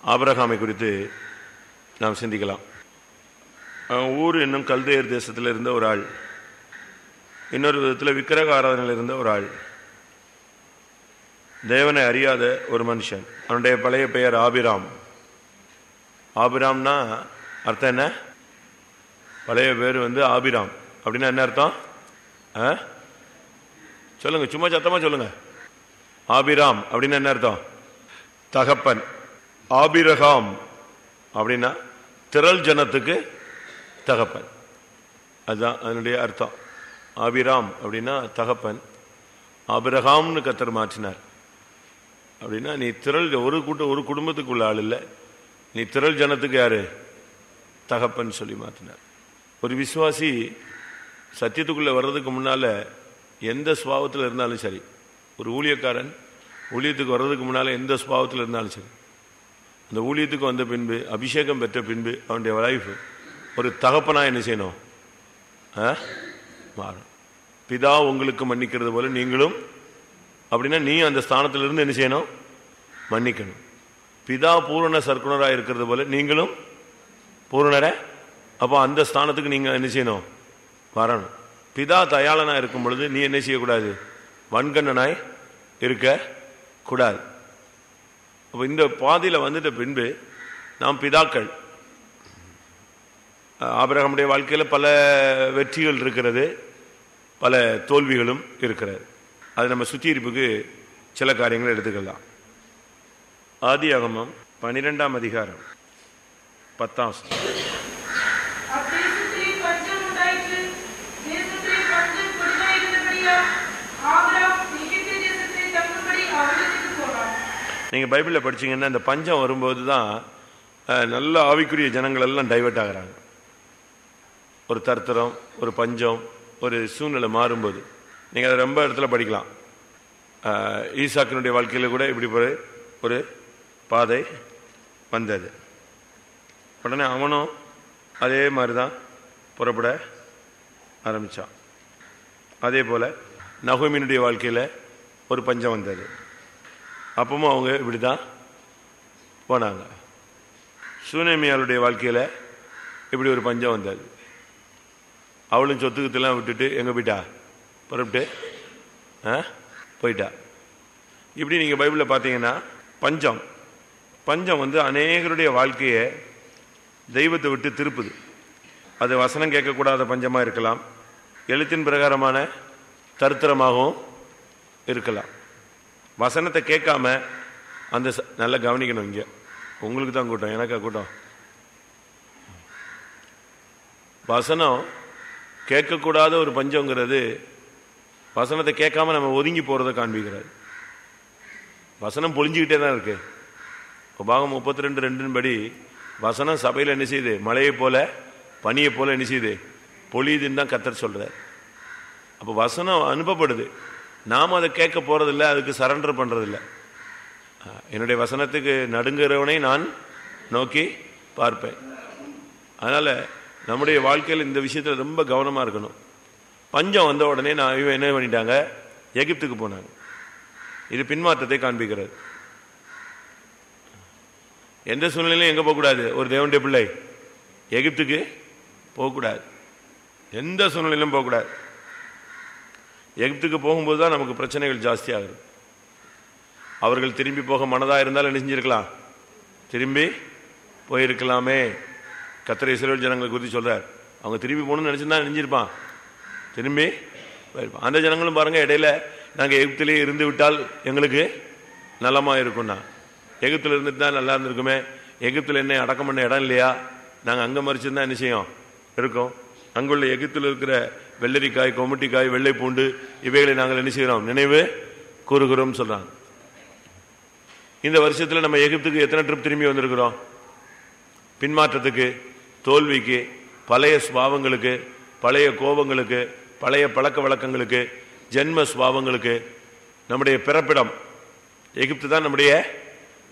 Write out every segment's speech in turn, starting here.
ஆபிரகாமை குறித்து நாம் சிந்திக்கலாம். ஊர் என்னும் கல்தேயர் தேசத்தில் இருந்த ஒரு ஆள், இன்னொரு விதத்தில் விக்கிரக ஆராதனையில் இருந்த ஒரு ஆள், தேவனை அறியாத ஒரு மனுஷன். அவனுடைய பழைய பெயர் ஆபிராம். ஆபிராம்னா அர்த்தம் என்ன? பழைய பேர் ஆபிராம் அப்படின்னா என்ன அர்த்தம்? சொல்லுங்க, சும்மா சத்தமா சொல்லுங்க. ஆபிராம் அப்படின்னா என்ன அர்த்தம்? தகப்பன். ஆபிரகாம் அப்படின்னா திரள் ஜனத்துக்கு தகப்பன். அதுதான் அதனுடைய அர்த்தம். ஆபிராம் அப்படின்னா தகப்பன். ஆபிரகாம்னு கர்த்தர் மாற்றினார். அப்படின்னா நீ திரள் ஒரு குடும்பத்துக்குள்ள ஆள் இல்லை, நீ திரள் ஜனத்துக்கு யாரு? தகப்பன் சொல்லி மாற்றினார். ஒரு விசுவாசி சத்தியத்துக்குள்ள வர்றதுக்கு முன்னால எந்த சுபாவத்தில் இருந்தாலும் சரி, ஒரு ஊழியக்காரன் ஊழியத்துக்கு வர்றதுக்கு முன்னால எந்த சுபாவத்தில் இருந்தாலும் சரி, அந்த ஊழியத்துக்கு வந்த பின்பு, அபிஷேகம் பெற்ற பின்பு அவனுடைய லைஃப் ஒரு தகப்பனா என்ன செய்யணும்? மாறும். பிதா உங்களுக்கு மன்னிக்கிறது போல நீங்களும், அப்படின்னா நீ அந்த ஸ்தானத்திலிருந்து என்ன செய்யணும்? மன்னிக்கணும். பிதா பூரண சர்க்குணராக இருக்கிறது போல நீங்களும் பூரணர. அப்போ அந்த ஸ்தானத்துக்கு நீங்க என்ன செய்யணும்? வரணும். பிதா தயாளனா இருக்கும் பொழுது நீ என்ன செய்யக்கூடாது? வன்கண்ணனாய் இருக்க கூடாது. அப்போ இந்த பாதையில் வந்துட்ட பின்பு நாம் பிதாக்கள். ஆபிரகாமுடைய வாழ்க்கையில் பல வெற்றிகள் இருக்கிறது, பல தோல்விகளும் இருக்கிறது. அது நம்ம சுத்திகரிப்புக்கு சில காரியங்களை எடுத்துக்கலாம். ஆதியாகமம் 12ஆம் அதிகாரம் 10ஆம் வசனம். நீங்க பைபிளில் படிச்சீங்கன்னா இந்த பஞ்சம் வரும்போது தான் நல்ல ஆவிக்குரிய ஜனங்கள் எல்லாம் டைவர்ட் ஆகிறாங்க. ஒரு தர்த்தரம், ஒரு பஞ்சம், ஒரு சூழ்நிலை மாறும்போது நீங்கள் அதை ரொம்ப இடத்துல படிக்கலாம். ஈசாக்கினுடைய வாழ்க்கையில் கூட இப்படி ஒரு பாதை வந்தது. உடனே அவனும் அதே மாதிரி தான் புறப்பட ஆரம்பித்தான். அதே போல் நகோமியினுடைய வாழ்க்கையில் ஒரு பஞ்சம் வந்தது. அப்பவும் அவங்க இப்படி தான் போனாங்க. சூனேமியாளுடைய வாழ்க்கையில் இப்படி ஒரு பஞ்சம் வந்தது. அவளும் சொத்துக்கத்தெல்லாம் விட்டுட்டு எங்கே போயிட்டா? புறப்பட்டு போயிட்டா. இப்படி நீங்கள் பைபிளில் பார்த்தீங்கன்னா பஞ்சம் அநேகருடைய வாழ்க்கையை தெய்வத்தை விட்டு திருப்புது. அது வசனம் கேட்கக்கூடாத பஞ்சமாக இருக்கலாம், எழுத்தின் பிரகாரமான தருத்திரமாகவும் இருக்கலாம். வசனத்தை கேட்காம அந்த நல்லா கவனிக்கணும். இங்கே உங்களுக்கு தான் கூட்டம், எனக்கா கூட்டம்? வசனம் கேட்கக்கூடாத ஒரு பஞ்சங்கிறது வசனத்தை கேட்காம நம்ம ஒதுங்கி போறதை காண்பிக்கிறார். வசனம் பொழிஞ்சுக்கிட்டே தான் இருக்கு. உபாகம் 32:2 படி வசனம் சபையில் என்ன செய்யுது? மழையை போல பனியை போல என்ன செய்யுது? பொழியுதுன்னு தான் கர்த்தர் சொல்றார். அப்போ வசனம் அனுப்பப்படுது, நாம் அதை கேட்க போறதில்லை, அதுக்கு சரண்டர் பண்றதில்லை. என்னுடைய வசனத்துக்கு நடுங்குறவனை நான் நோக்கி பார்ப்பேன். அதனால நம்முடைய வாழ்க்கையில் இந்த விஷயத்தில் ரொம்ப கவனமாக இருக்கணும். பஞ்சம் வந்த உடனே இவன் என்ன பண்ணிட்டாங்க? எகிப்துக்கு போனாங்க. இது பின்மாற்றத்தை காண்பிக்கிறது. எந்த சூழ்நிலையும் எங்கே போகக்கூடாது? ஒரு தேவனுடைய பிள்ளை எகிப்துக்கு போகக்கூடாது, எந்த சூழ்நிலையிலும் போகக்கூடாது. எகிப்துக்கு போகும்போது தான் நமக்கு பிரச்சனைகள் ஜாஸ்தியாகுது. அவர்கள் திரும்பி போக மனதாக இருந்தாலும் என்ன செஞ்சிருக்கலாம்? திரும்பி போயிருக்கலாமே. கர்த்தர் இஸ்ரவேல் ஜனங்களை குறித்து சொல்றார். அவங்க திரும்பி போகணும்னு நினைச்சிருந்தா நெஞ்சிருப்பான், திரும்பி போயிருப்பான். அந்த ஜனங்களும் பாருங்க, இடையில நாங்கள் எகிப்திலேயே இருந்து விட்டால் எங்களுக்கு நலமா இருக்கும்னா, எகிப்தில் இருந்துட்டு தான் நல்லா இருந்திருக்குமே, எகிப்தில் என்ன அடக்கம் பண்ண இடம் இல்லையா, நாங்கள் அங்கே மறிச்சிருந்தா என்ன செய்யும் இருக்கோம். அங்குள்ள எகிப்தில் இருக்கிற வெள்ளரிக்காய், கொமட்டிக்காய், வெள்ளை பூண்டு இவைகளை நாங்கள் என்ன செய்கிறோம்? நினைவு கூறுகிறோம் சொல்றாங்க. இந்த வருஷத்தில் நம்ம எகிப்துக்கு எத்தனை ட்ரிப் திரும்பி வந்திருக்கிறோம்? பின்மாற்றத்துக்கு, தோல்விக்கு, பழைய சுபாவங்களுக்கு, பழைய கோபங்களுக்கு, பழைய பழக்க வழக்கங்களுக்கு, ஜென்ம சுபாவங்களுக்கு. நம்முடைய பிறப்பிடம் எகிப்து தான் நம்முடைய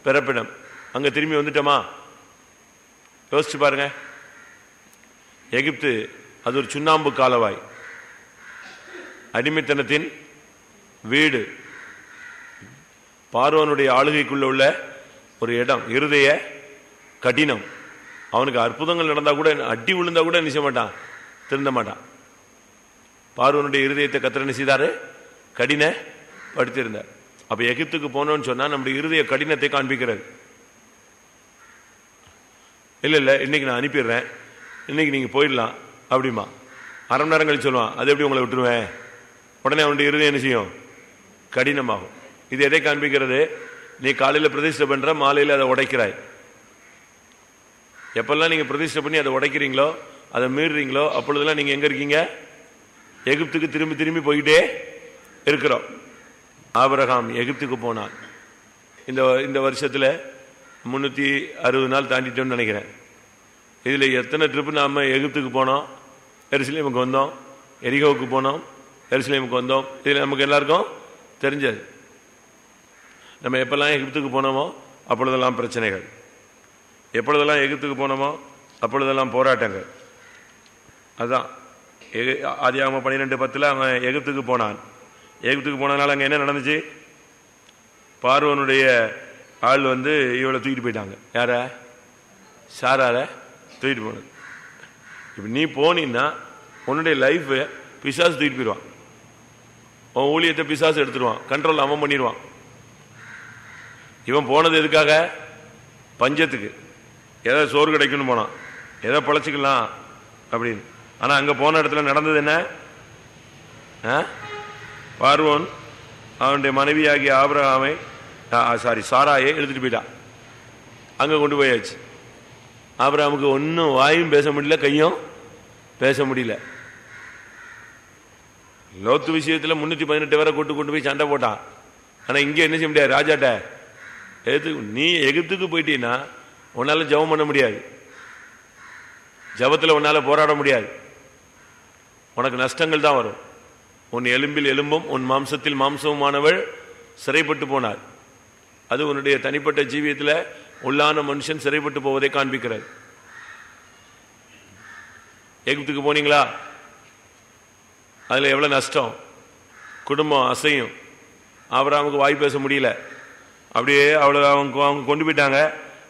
பிறப்பிடம். அங்க திரும்பி வந்துட்டோமா? யோசிச்சு பாருங்க. எகிப்து அது ஒரு சுண்ணாம்பு காலவாய், அடிமைத்தனத்தின் வீடு, பார்வோனுடைய ஆளுகைக்குள்ள உள்ள ஒரு இடம், இருதய கடினம். அவனுக்கு அற்புதங்கள் நடந்தா கூட, அடி விழுந்தா கூட நிச்சய மாட்டான், திருந்த மாட்டான். பார்வோனுடைய இருதயத்தை கர்த்தர் என்ன செய்தாரு? கடின படுத்திருந்தார். அப்ப எகிப்துக்கு போனோம்னு சொன்னா நம்முடைய இருதய கடினத்தை காண்பிக்கிறது. இல்ல இல்ல இன்னைக்கு நான் அனுப்பிடுறேன், இன்னைக்கு நீங்க போயிடலாம் அப்படிமா. அரை மணி நேரம் கழிச்சு சொல்லுவான், அது எப்படி உங்களை விட்டுருவேன்? உடனே அவனுடைய இருதயம் என்ன செய்யும்? கடினமாகும். இது எதை காண்பிக்கிறது? நீ காலையில பிரதிஷ்டை பண்ற, மாலையில அதை உடைக்கிறாய். எப்பெல்லாம் நீங்க பிரதிஷ்டை பண்ணி அதை உடைக்கிறீங்களோ, அதை மீறுறீங்களோ, அப்பொழுதெல்லாம் நீங்க எங்க இருக்கீங்க? எகிப்துக்கு திரும்பி திரும்பி போயிட்டே இருக்கிறோம். ஆபிரகாம் எகிப்துக்கு போனான். இந்த வருஷத்துல 360 நாள் தாண்டிட்டோம்னு நினைக்கிறேன். இதுல எத்தனை ட்ரிப்பு நாம எகிப்துக்கு போனோம், எருசலேமுக்கு வந்தோம், எரிகோவுக்கு போனோம், எருசலேமுக்கு வந்தோம். இதுல நமக்கு எல்லாருக்கும் தெரிஞ்சது. நம்ம எப்பெல்லாம் எகிப்துக்கு போனோமோ அப்பொழுதெல்லாம் பிரச்சனைகள், எப்பொழுதெல்லாம் எகிப்துக்கு போனோமோ அப்பொழுதெல்லாம் போராட்டங்கள். அதுதான் ஆதியாகமம் 12:10 அவன் எகிப்துக்கு போனான். எகிப்துக்கு போனதுனால அங்க என்ன நடந்துச்சு? பார்வோனுடைய ஆள் இவளை தூக்கிட்டு போயிட்டாங்க. யார? சாரால தூக்கிட்டு போனது. இப்ப நீ போனீன்னா உன்னுடைய லைஃப் பிசாசு தூக்கிட்டு போயிடுவான். உன் ஊழியத்தை பிசாசு எடுத்துருவான், கண்ட்ரோல் அவன் பண்ணிடுவான். இவன் போனது எதுக்காக? பஞ்சத்துக்கு. ஏதோ சோறு கிடைக்கும்னு போனான், ஏதோ பழச்சிக்கலாம் அப்படின்னு. ஆனா அங்க போன இடத்துல நடந்தது என்ன? பார்வோன் அவனுடைய மனைவியாகிய ஆபிரகாமை சாராயை எடுத்துட்டு போயிட்டான். அங்க கொண்டு போயாச்சு. ஆபிரகாமுக்கு ஒன்னும் வாயும் பேச முடியல, கையும் பேச முடியல. லோத்து விஷயத்துல 318 பேரை கொண்டு போய் சண்டை போட்டான். ஆனா இங்க என்ன செய்ய முடியாது? ராஜாட்ட நீ எகிப்துக்கு போயிட்டீன்னா உன்னால ஜெபம் பண்ண முடியாது, ஜெபத்துல உன்னால போராட முடியாது, உனக்கு நஷ்டங்கள் தான் வரும். உன் எலும்பில் எலும்பும் உன் மாம்சத்தில் மாம்சமுமானவள் சிறைப்பட்டு போனார். அது உன்னுடைய தனிப்பட்ட ஜீவியத்தில் உள்ளான மனுஷன் சிறைப்பட்டு போவதை காண்பிக்கிறது. எகிப்துக்கு போனீங்களா? அதுல எவ்வளவு நஷ்டம், குடும்பம் அசையும். ஆபிரகாமுக்கு வாய் பேச முடியல, அப்படியே அவங்க கொண்டு போயிட்டாங்க.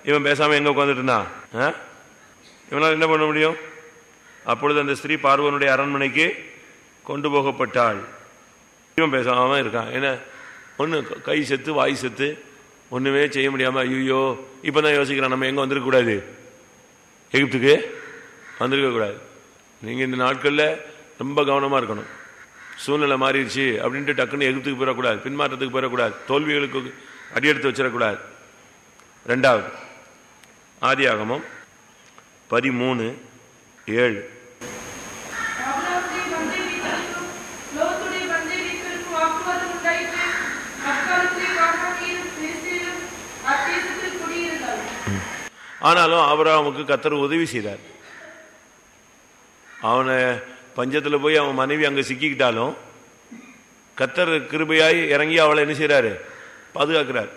இவன் பேசாம எங்க உட்காந்துட்டு இருந்தான்? இவனால் என்ன பண்ண முடியும்? அப்பொழுது அந்த ஸ்திரீ பார்வோனுடைய அரண்மனைக்கு கொண்டு போகப்பட்டாள். இவன் பேசாம இருக்கான். என்ன ஒண்ணு கை செத்து வாய் செத்து ஒண்ணுமே செய்ய முடியாம, ஐயோ இப்பதான் யோசிக்கிறான், நம்ம எங்க வந்திருக்க கூடாது, எகிப்துக்கு வந்திருக்க கூடாது. நீங்க இந்த நாட்கள்ல ரொம்ப கவனமா இருக்கணும். சூழ்நிலை மாறிடுச்சு அப்படின்ட்டு டக்குன்னு எகிப்துக்கு போயிடக்கூடாது, பின்மாற்றத்துக்கு போயிடக்கூடாது, தோல்விகளுக்கு அடியெடுத்து வச்சிடக்கூடாது. 2வது ஆதியாகமம் 13:7. ஆனாலும் ஆபிரகாமுக்கு கர்த்தர் உதவி செய்தார். அவனை பஞ்சத்துல போய் அவன் மனைவி அங்க சிக்கிக்கிட்டாலும் கர்த்தர் கிருபையாய் இறங்கி அவளை என்ன செய்யறாரு? பாதுகாக்கிறார்.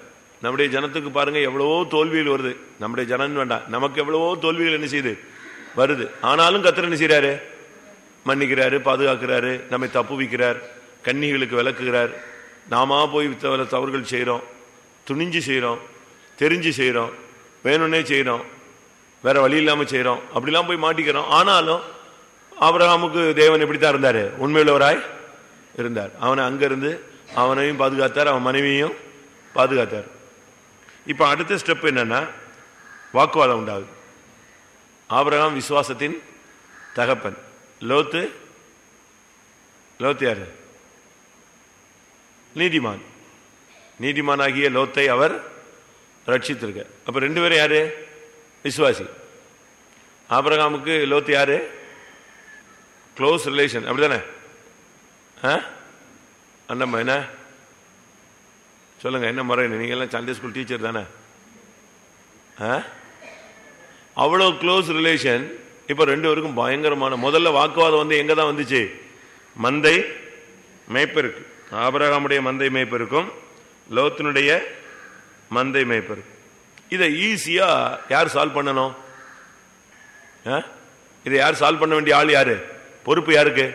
நம்முடைய ஜனத்துக்கு பாருங்க எவ்வளவோ தோல்வியில் வருது. நம்முடைய ஜனம் வேண்டாம், நமக்கு எவ்வளவோ தோல்விகள் என்ன செய்யுது? வருது. ஆனாலும் கர்த்தர் என்ன செய்யறாரு? மன்னிக்கிறாரு, பாதுகாக்கிறாரு, நம்மை தப்புவிக்கிறார், கன்னிகளுக்கு விளக்குகிறார். நாம போய் தவறுகள் செய்யறோம், துணிஞ்சு செய்யறோம், தெரிஞ்சு செய்யறோம், வேணும்னே செய்யறோம், வேற வழி இல்லாம செய்யறோம், அப்படிலாம் போய் மாட்டிக்கிறோம். ஆனாலும் ஆபிரகாமுக்கு தேவன் எப்படித்தான் இருந்தாரு? உண்மையுள்ளவராய் இருந்தார். அவனை அங்க இருந்து அவனையும் பாதுகாத்தார், அவன் மனைவியையும் பாதுகாத்தார். இப்ப அடுத்த ஸ்டெப் என்னன்னா வாக்குவாதம் உண்டாகுது. ஆபிரகாம் விசுவாசத்தின் தகப்பன். லோத்து யாரு? நீதிமான். நீதிமானாகிய லோத்தை அவர் ரட்சித்திருக்க. அப்ப 2 பேரும் யாரு? விசுவாசி. ஆபிரகாமுக்கு லோத்து யாரு? க்ளோஸ் ரிலேஷன், அப்படிதானே? அண்ணம்மா என்ன சொல்லுங்க, என்ன முறை? நீங்க எல்லாம் சண்டே ஸ்கூல் டீச்சர் தானே? அவ்வளவு க்ளோஸ் ரிலேஷன். இப்ப 2 பேருக்கும் பயங்கரமான முதல்ல வாக்குவாதம் எங்க தான் வந்துச்சு? மந்தை மேய்ப்பருக்கு. ஆபிரகாமுடைய மந்தை மேய்ப்பருக்கும் லோத்தினுடைய மந்தை மேய்ப்பருக்கும். இதை ஈஸியா யார் சால்வ் பண்ணணும்? இதை யார் சால்வ் பண்ண வேண்டிய ஆள் யாரு? பொறுப்பு யாருக்கு?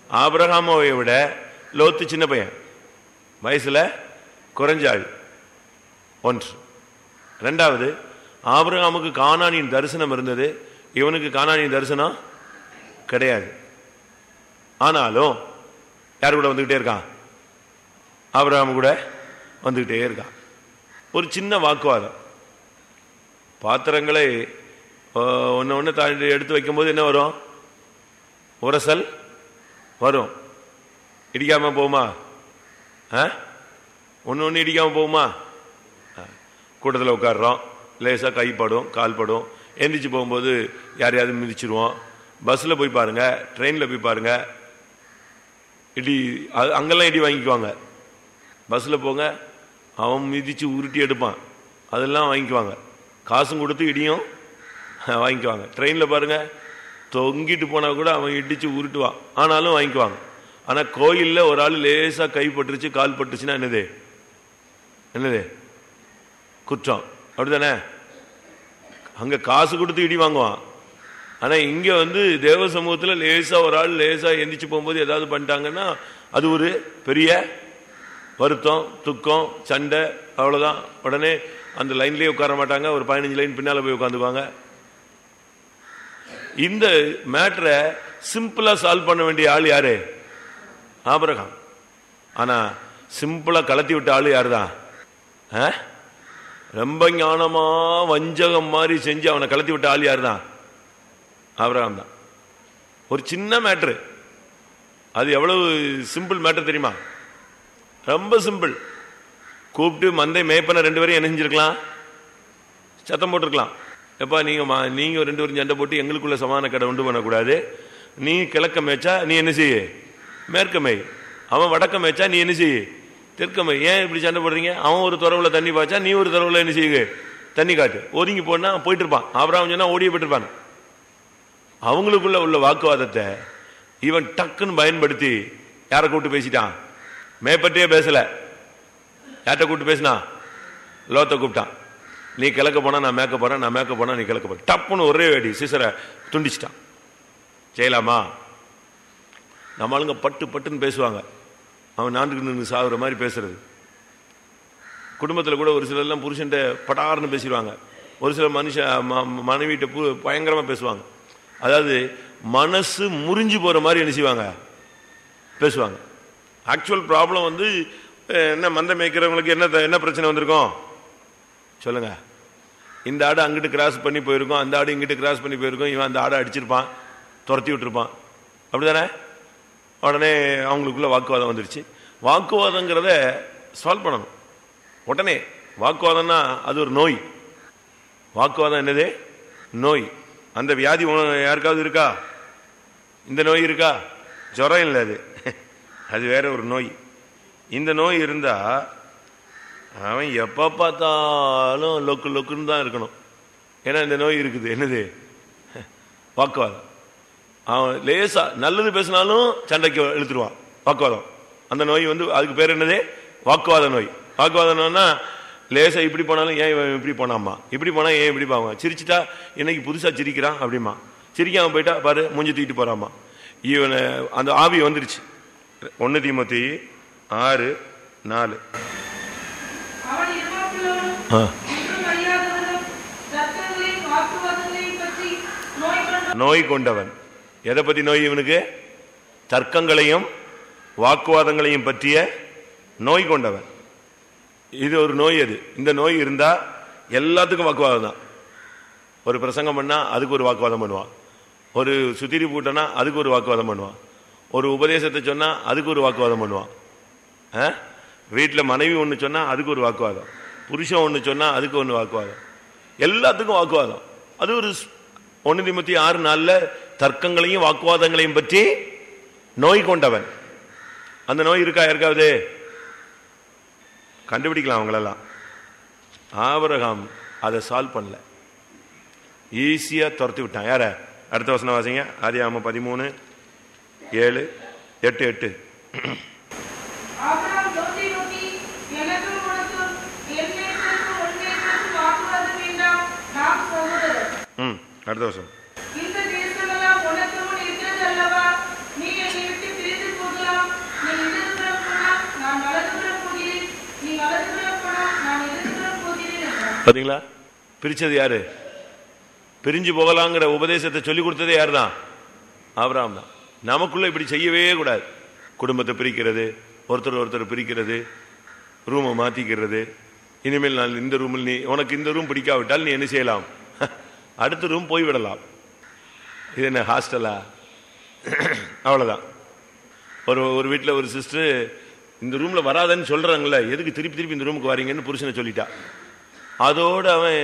ஆபிரகாமை விட லோத்து சின்ன பையன், வயசுல குறைஞ்ச ஆள். 1. 2வது ஆபிரகாமுக்கு கானானின் தரிசனம் இருந்தது, இவனுக்கு கானானின் தரிசனம் கிடையாது. ஆனாலும் யார் கூட வந்துகிட்டே இருக்கான்? ஆபிரகாம் கூட வந்துகிட்டே இருக்கான். ஒரு சின்ன வாக்குவாதம். பாத்திரங்களை ஒன்று ஒன்று தாண்டி எடுத்து வைக்கும்போது என்ன வரும்? உரசல் வரும். இடிக்காம போகுமா? ஒன்று ஒன்று இடிக்காம போகுமா? கூட்டத்தில் உட்காடுறோம், லேசாக கைப்படும் கால்படும், எந்திரிச்சு போகும்போது யாரையாவது மிதிச்சிருவோம். பஸ்ஸில் போய் பாருங்க, ட்ரெயினில் போய் பாருங்க, இடி அங்கெல்லாம் இடி வாங்கிக்குவாங்க. பஸ்ஸில் போங்க, அவன் மிதித்து உருட்டி எடுப்பான், அதெல்லாம் வாங்கிக்குவாங்க. காசும் கொடுத்து இடியும் வாங்கிக்குவாங்க. ட்ரெயினில் பாருங்க, தொங்கிட்டு போனால் கூட அவன் இடித்து உருட்டுவான், ஆனாலும் வாங்கிக்குவாங்க. ஆனால் கோயிலில் ஒரு ஆள் லேசாக கைப்பட்டுருச்சு கால் பட்டுச்சுன்னா என்னது? என்னது? குற்றம். அப்படித்தானே? அங்கே காசு கொடுத்து இடி வாங்குவான். ஆனால் இங்கே தேவ சமூகத்தில் லேசாக ஒரு ஆள் லேசாக எந்திரிச்சு போகும்போது ஏதாவது பண்ணிட்டாங்கன்னா அது ஒரு பெரிய வருத்தம், துக்கம், சண்டை, அவ்வளோதான். உடனே அந்த லைன்லேயே உட்கார மாட்டாங்க, ஒரு 15 லைன் பின்னால் போய் உட்காந்துக்குவாங்க. இந்த மேட்டரை சிம்பிளா சால்வ் பண்ண வேண்டிய ஆள் யாரு? ஆபிரகாம். ஆனா சிம்பிளா கலத்தி விட்ட ஆளு யாருதான்? ரொம்ப ஞானமா வஞ்சகம் மாதிரி செஞ்சு அவனை கலத்தி விட்ட ஆள் யாருதான்? ஆபிரகாம் தான். ஒரு சின்ன மேட்ரு, அது எவ்வளவு சிம்பிள் மேட்டர் தெரியுமா? ரொம்ப சிம்பிள். கூப்பிட்டு மந்தை மேய்ப்பன 2 பேரையும் என்ன செஞ்சிருக்கலாம்? சத்தம் போட்டிருக்கலாம். எப்பா நீங்க 2 பேரும் சண்டை போட்டு எங்களுக்குள்ள சமான கடை உண்டு பண்ணக்கூடாது. நீ கிழக்க மேய்ச்சா நீ என்ன செய்ய? மேற்க மேய். அவன் வடக்க மேய்ச்சா நீ என்ன செய்ய? தெற்க மேய். ஏன் இப்படி சண்டை போடுறீங்க? அவன் ஒரு துறவுல தண்ணி பாய்ச்சா நீ ஒரு துறவுல என்ன செய்ய? தண்ணி காட்டு. ஒதுங்கி போனா போயிட்டு இருப்பான். ஆபிரகாம் சொன்னா ஓடியே போயிட்டு இருப்பான். அவங்களுக்குள்ள உள்ள வாக்குவாதத்தை இவன் டக்குன்னு பயன்படுத்தி யாரை கூப்பிட்டு பேசிட்டான்? மேற்பட்டே பேசல. யார்கிட்ட கூப்பிட்டு பேசினா? லோத்தை கூப்பிட்டான். நீ கிழக்க போனா நான் மேற்க போறேன், நான் மேற்க போனா நீ கிழக்க போற. டப்புன்னு ஒரே வேடி சிசரை துண்டிச்சிட்டான். செய்யலாமா? நம்ம ஆளுங்க பட்டு பட்டுன்னு பேசுவாங்க. அவன் நான்கு நின்று சாகுற மாதிரி பேசுறது. குடும்பத்தில் கூட ஒரு சிலர்லாம் புருஷன்ட்ட படார்னு பேசிடுவாங்க. ஒரு சில மனைவிட்ட பயங்கரமா பேசுவாங்க. அதாவது மனசு முறிஞ்சு போற மாதிரி என்ன செய்வாங்க? பேசுவாங்க. ஆக்சுவல் ப்ராப்ளம் என்ன, மந்தை மேய்க்கிறவங்களுக்கு என்ன பிரச்சனை வந்திருக்கும் சொல்லுங்க? இந்த ஆடு அங்கிட்டு கிராஸ் பண்ணி போயிருக்கும், அந்த ஆடு இங்கிட்டு கிராஸ் பண்ணி போயிருக்கும், இவன் அந்த ஆடை அடிச்சிருப்பான், துரத்தி விட்டுருப்பான். அப்படிதானே? உடனே அவங்களுக்குள்ள வாக்குவாதம் வந்துருச்சு. வாக்குவாதங்கிறத சால்வ் பண்ணணும் உடனே. வாக்குவாதம்னா அது ஒரு நோய். வாக்குவாதம் என்னது? நோய். அந்த வியாதி யாருக்காவது இருக்கா? இந்த நோய் இருக்கா? ஜுரம் இல்லை, அது வேற ஒரு நோய். இந்த நோய் இருந்தா அவன் எப்ப பார்த்தாலும் லொக்கு லொக்குன்னு தான் இருக்கணும். ஏன்னா இந்த நோய் இருக்குது. என்னது? வாக்குவாதம். அவன் லேசா நல்லது பேசினாலும் சண்டைக்கு இழுத்துருவான். வாக்குவாதம். அந்த நோய் அதுக்கு பேர் என்னது? வாக்குவாத நோய். வாக்குவாதம்னா லேசா இப்படி போனாலும் ஏன் இவன் இப்படி போனாமா, இப்படி போனா ஏன் இப்படி பாவா, சிரிச்சுட்டா இன்னைக்கு புதுசா சிரிக்கிறான் அப்படிமா, சிரிக்காம போயிட்டா பாரு மூஞ்சி தூக்கிட்டு போறாமா. இவனை அந்த ஆவி வந்துருச்சு. 1 தீமோத்தி 6:4. நோய் கொண்டவன். எதை பத்தி நோய் இவனுக்கு? தர்க்கங்களையும் வாக்குவாதங்களையும் பற்றிய நோய் கொண்டவன். இது ஒரு நோய். அது இந்த நோய் இருந்தா எல்லாத்துக்கும் வாக்குவாதம் தான். ஒரு பிரசங்கம் பண்ணா அதுக்கு ஒரு வாக்குவாதம் பண்ணுவான், ஒரு சுத்திரி பூட்டனா அதுக்கு ஒரு வாக்குவாதம் பண்ணுவான், ஒரு உபதேசத்தை சொன்னா அதுக்கு ஒரு வாக்குவாதம் பண்ணுவான். வீட்டில் மனைவி ஒன்று சொன்னா அதுக்கு ஒரு வாக்குவாதம், புருஷன் ஒன்று சொன்னா அதுக்கு ஒன்று வாக்குவாதம், எல்லாத்துக்கும் வாக்குவாதம். அது ஒரு 1 தீமோத்தி 6:4 தர்க்கங்களையும் வாக்குவாதங்களையும் பற்றி நோய் கொண்டவன். அந்த நோய் இருக்கா யாருக்காவது? கண்டுபிடிக்கலாம் அவங்களெல்லாம். ஆபிரகாம் அதை சால்வ் பண்ணல, ஈஸியா துரத்தி விட்டான். யார? அடுத்த வசனம் வாசிங்க. ஆதியாகமம் 13:7-8. அடுத்த வருஷம். பாத்தீங்களா? பிரிச்சது யாரு? பிரிஞ்சு போகலாங்கிற உபதேசத்தை சொல்லி கொடுத்ததே யாரு தான்? ஆபிரகாம் தான். நமக்குள்ள இப்படி செய்யவே கூடாது. குடும்பத்தை பிரிக்கிறது, ஒருத்தர் பிரிக்கிறது, ரூமை மாத்திக்கிறது. இனிமேல் நான் இந்த ரூமில், நீ உனக்கு இந்த ரூம் பிடிக்காவிட்டால் நீ என்ன செய்யலாம்? அடுத்த ரூம் போய்விடலாம். இது என்ன ஹாஸ்டலா? அவ்வளவுதான். ஒரு வீட்டில் ஒரு சிஸ்டர் இந்த ரூம்ல வராதன்னு சொல்றாங்கல்ல, எதுக்கு திருப்பி இந்த ரூமுக்கு வரீங்கன்னு புருஷனை சொல்லிட்டா. அதோடு அவன்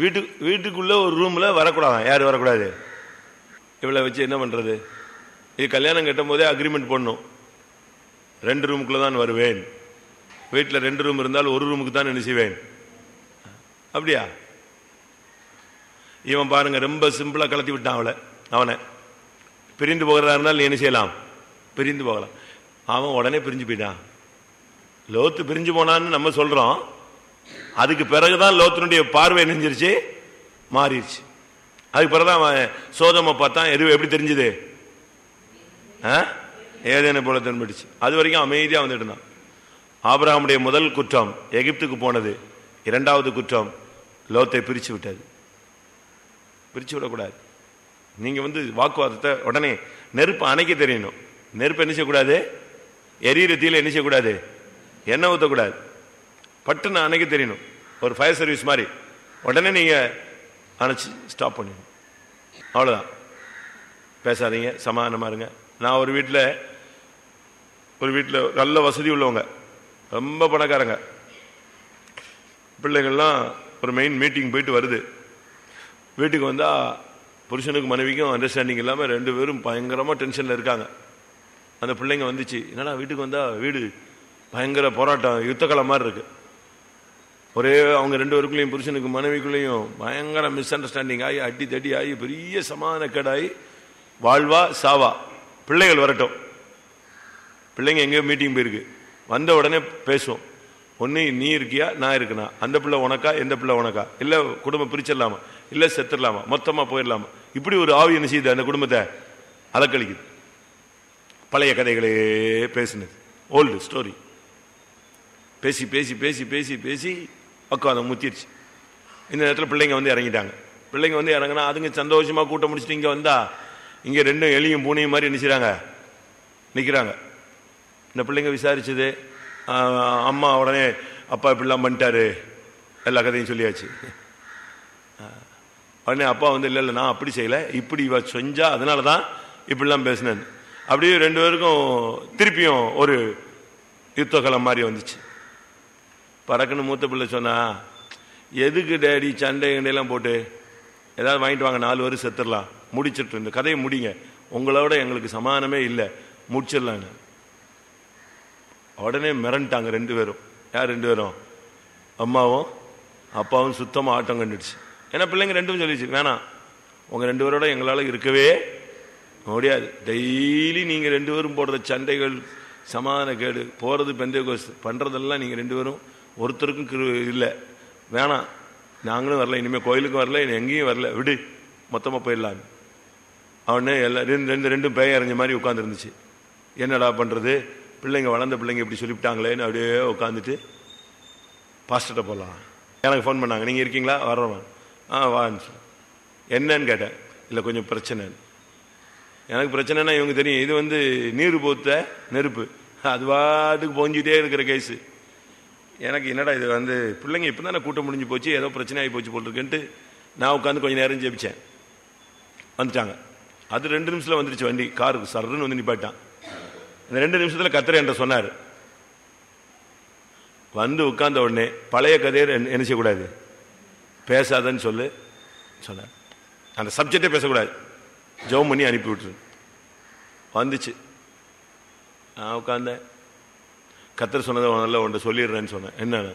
வீட்டுக்குள்ள ஒரு ரூம்ல வரக்கூடாதான். யாரு வரக்கூடாது? இவளை வச்சு என்ன பண்றது? இது கல்யாணம் கட்டும் போதே அக்ரிமெண்ட் பண்ணும், 2 ரூமுக்குள்ள தான் வருவேன். வீட்டில் 2 ரூம் இருந்தால் ஒரு ரூமுக்கு தான் என்ன செய்வேன். அப்படியா? இவன் பாருங்க ரொம்ப சிம்பிளா கலத்தி விட்டான் அவனை. பிரிந்து போகிறதா இருந்தால் நீ என்ன செய்யலாம்? பிரிந்து போகலாம். அவன் உடனே பிரிஞ்சு போயிட்டான். லோத்து பிரிஞ்சு போனான்னு நம்ம சொல்றோம், அதுக்கு பிறகுதான் லோத்தினுடைய பார்வை நெஞ்சிருச்சு, மாறிடுச்சு. அதுக்கு பிறகுதான் அவன் சோதமை பார்த்தான். எது எப்படி தெரிஞ்சது? ஏதேனை போல தென்படுச்சு. அது வரைக்கும் அமைதியா வந்துட்டு இருந்தான். ஆபிரகாமுடைய முதல் குற்றம் எகிப்துக்கு போனது. 2வது குற்றம் லோத்தை பிரிச்சு விட்டது. பிரிச்சு விடக்கூடாது. நீங்க வாக்குவாதத்தை உடனே நெருப்பு அணைக்க தெரியணும். நெருப்பு என்ன செய்யக்கூடாது? எரியிற தீயில என்ன செய்யக்கூடாது? எண்ணெய் ஊற்றக்கூடாது. பட்டுன்னு அணைக்க தெரியணும். ஒரு ஃபயர் சர்வீஸ் மாதிரி உடனே நீங்க அணைச்சு ஸ்டாப் பண்ணிடணும். அவ்வளவுதான். பேசாதீங்க, சமாதானமா இருங்க. நான் ஒரு வீட்டில் நல்ல வசதி உள்ளவங்க, ரொம்ப பணக்காரங்க, பிள்ளைகள்லாம் ஒரு மெயின் மீட்டிங் போயிட்டு வருது. வீட்டுக்கு வந்தா புருஷனுக்கு மனைவிக்கும் அண்டர்ஸ்டாண்டிங் இல்லாம 2 பேரும் பயங்கரமா டென்ஷன்ல இருக்காங்க. அந்த பிள்ளைங்க வந்துச்சு, என்னடா வீட்டுக்கு வந்தா வீடு பயங்கர போராட்டம், யுத்தகலம் மாதிரி இருக்கு. ஒரே அவங்க 2 பேருக்குள்ளேயும் புருஷனுக்கு மனைவிக்குள்ளேயும் பயங்கர மிஸ் அண்டர்ஸ்டாண்டிங் ஆகி அடி தடி ஆகி பெரிய சமாதானக்கேடாகி வாழ்வா சாவா. பிள்ளைகள் வரட்டும். பிள்ளைங்க எங்கேயோ மீட்டிங் போயிருக்கு. வந்த உடனே பேசுவோம். ஒன்னு நீ இருக்கியா, நான் இருக்கனா, அந்த பிள்ளை உனக்கா, எந்த பிள்ளை உனக்கா, இல்ல குடும்பம் பிரிச்சிடலாமா, இல்ல செத்துடலாமா, மொத்தமா போயிடலாமா. இப்படி ஒரு ஆவி என்ன செய்யுது? அந்த குடும்பத்தை அலக்கழிக்குது. பழைய கதைகளே பேசினது, ஓல்டு ஸ்டோரி பேசி பேசி பேசி பேசி பேசி பக்கம் முத்திருச்சு. இந்த நேரத்தில் பிள்ளைங்க இறங்கிட்டாங்க. பிள்ளைங்க இறங்கினா அதுங்க சந்தோஷமா கூட்டம் முடிச்சுட்டு இங்க வந்தா இங்க 2 எலியும் பூனையும் மாதிரி நினைச்சாங்க நிக்கிறாங்க. இந்த பிள்ளைங்க விசாரிச்சது, அம்மா உடனே அப்பா இப்படிலாம் பண்ணிட்டாரு, எல்லா கதையும் சொல்லியாச்சு. உடனே அப்பா இல்ல இல்ல நான் அப்படி செய்யல, இப்படி இவ செஞ்சா அதனாலதான் இப்படிலாம் பேசினேன். அப்படியே 2 பேருக்கும் திருப்பியும் ஒரு யுத்தகலம் மாதிரி வந்துச்சு. பறக்குன்னு மூத்த பிள்ளை சொன்னா, எதுக்கு டேடி சண்டை கண்டையெல்லாம் போட்டு, ஏதாவது வாங்கிட்டு வாங்க, 4 பேரும் செத்துடலாம், முடிச்சிட்டு இந்த கதையை முடிங்க, உங்களோட எங்களுக்கு சமாதானமே இல்லை, முடிச்சிடலாங்க. உடனே மிரண்டாங்க 2 பேரும். யார் 2 பேரும்? அம்மாவும் அப்பாவும் சுத்தமா ஆட்டம் கண்டுடுச்சு. ஏன்னா பிள்ளைங்க 2 சொல்லிச்சு, வேணாம் உங்க 2 பேரோட எங்களால இருக்கவே முடியாது. டெய்லி நீங்க 2 பேரும் போடுற சண்டைகள், சமாதான கேடு, போறது பெந்தேகோஸ் பண்றதெல்லாம் நீங்க 2 பேரும் ஒருத்தருக்கும் இல்லை, வேணாம், நாங்களும் வரல, இனிமே கோயிலுக்கும் வரல, எங்கேயும் வரல, விடு, மொத்தமா போயிடலாம். அவனே எல்லாம் 2 பேய் அறிஞ்ச மாதிரி உட்கார்ந்து இருந்துச்சு. என்னடா பண்றது, பிள்ளைங்க வளர்ந்த பிள்ளைங்க இப்படி சொல்லிவிட்டாங்களேன்னு அப்படியே உட்காந்துட்டு பாஸ்டர்ட்ட போகலாம். எனக்கு ஃபோன் பண்ணாங்க, நீங்க இருக்கீங்களா, வர்றோம், வான்னு சொல்லி. என்னன்னு கேட்டேன். இல்லை கொஞ்சம் பிரச்சனை. எனக்கு பிரச்சனைனா இவங்க தெரியும், இது நீர் போத்த நெருப்பு, அது பாட்டுக்கு போஞ்சிட்டே இருக்கிற கேஸு. எனக்கு என்னடா இது பிள்ளைங்க இப்போ தானே கூட்டம் முடிஞ்சு போச்சு, ஏதோ பிரச்சனை ஆகி போச்சு போட்டிருக்குன்ட்டு நான் உட்காந்து கொஞ்சம் நேரம் ஜெபிச்சேன். வந்துட்டாங்க. அது 2 நிமிஷத்துல வந்துருச்சு. வண்டி காருக்கு சர்ன்னு நிப்பாட்டான். இந்த 2 நிமிஷத்துல கர்த்தர் என்ற சொன்னார். உட்கார்ந்த உடனே பழைய கதையை என்ன செய்யக்கூடாது, பேசாதன்னு சொன்னார். அந்த சப்ஜெக்டே பேசக்கூடாது, ஜெபம் பண்ணி அனுப்பி விட்டுரு. வந்துச்சு. நான் உட்கார்ந்தேன். கர்த்தர் சொன்னதை நல்ல ஒன்றை சொல்லிடுறேன்னு சொன்னேன். என்னன்னு,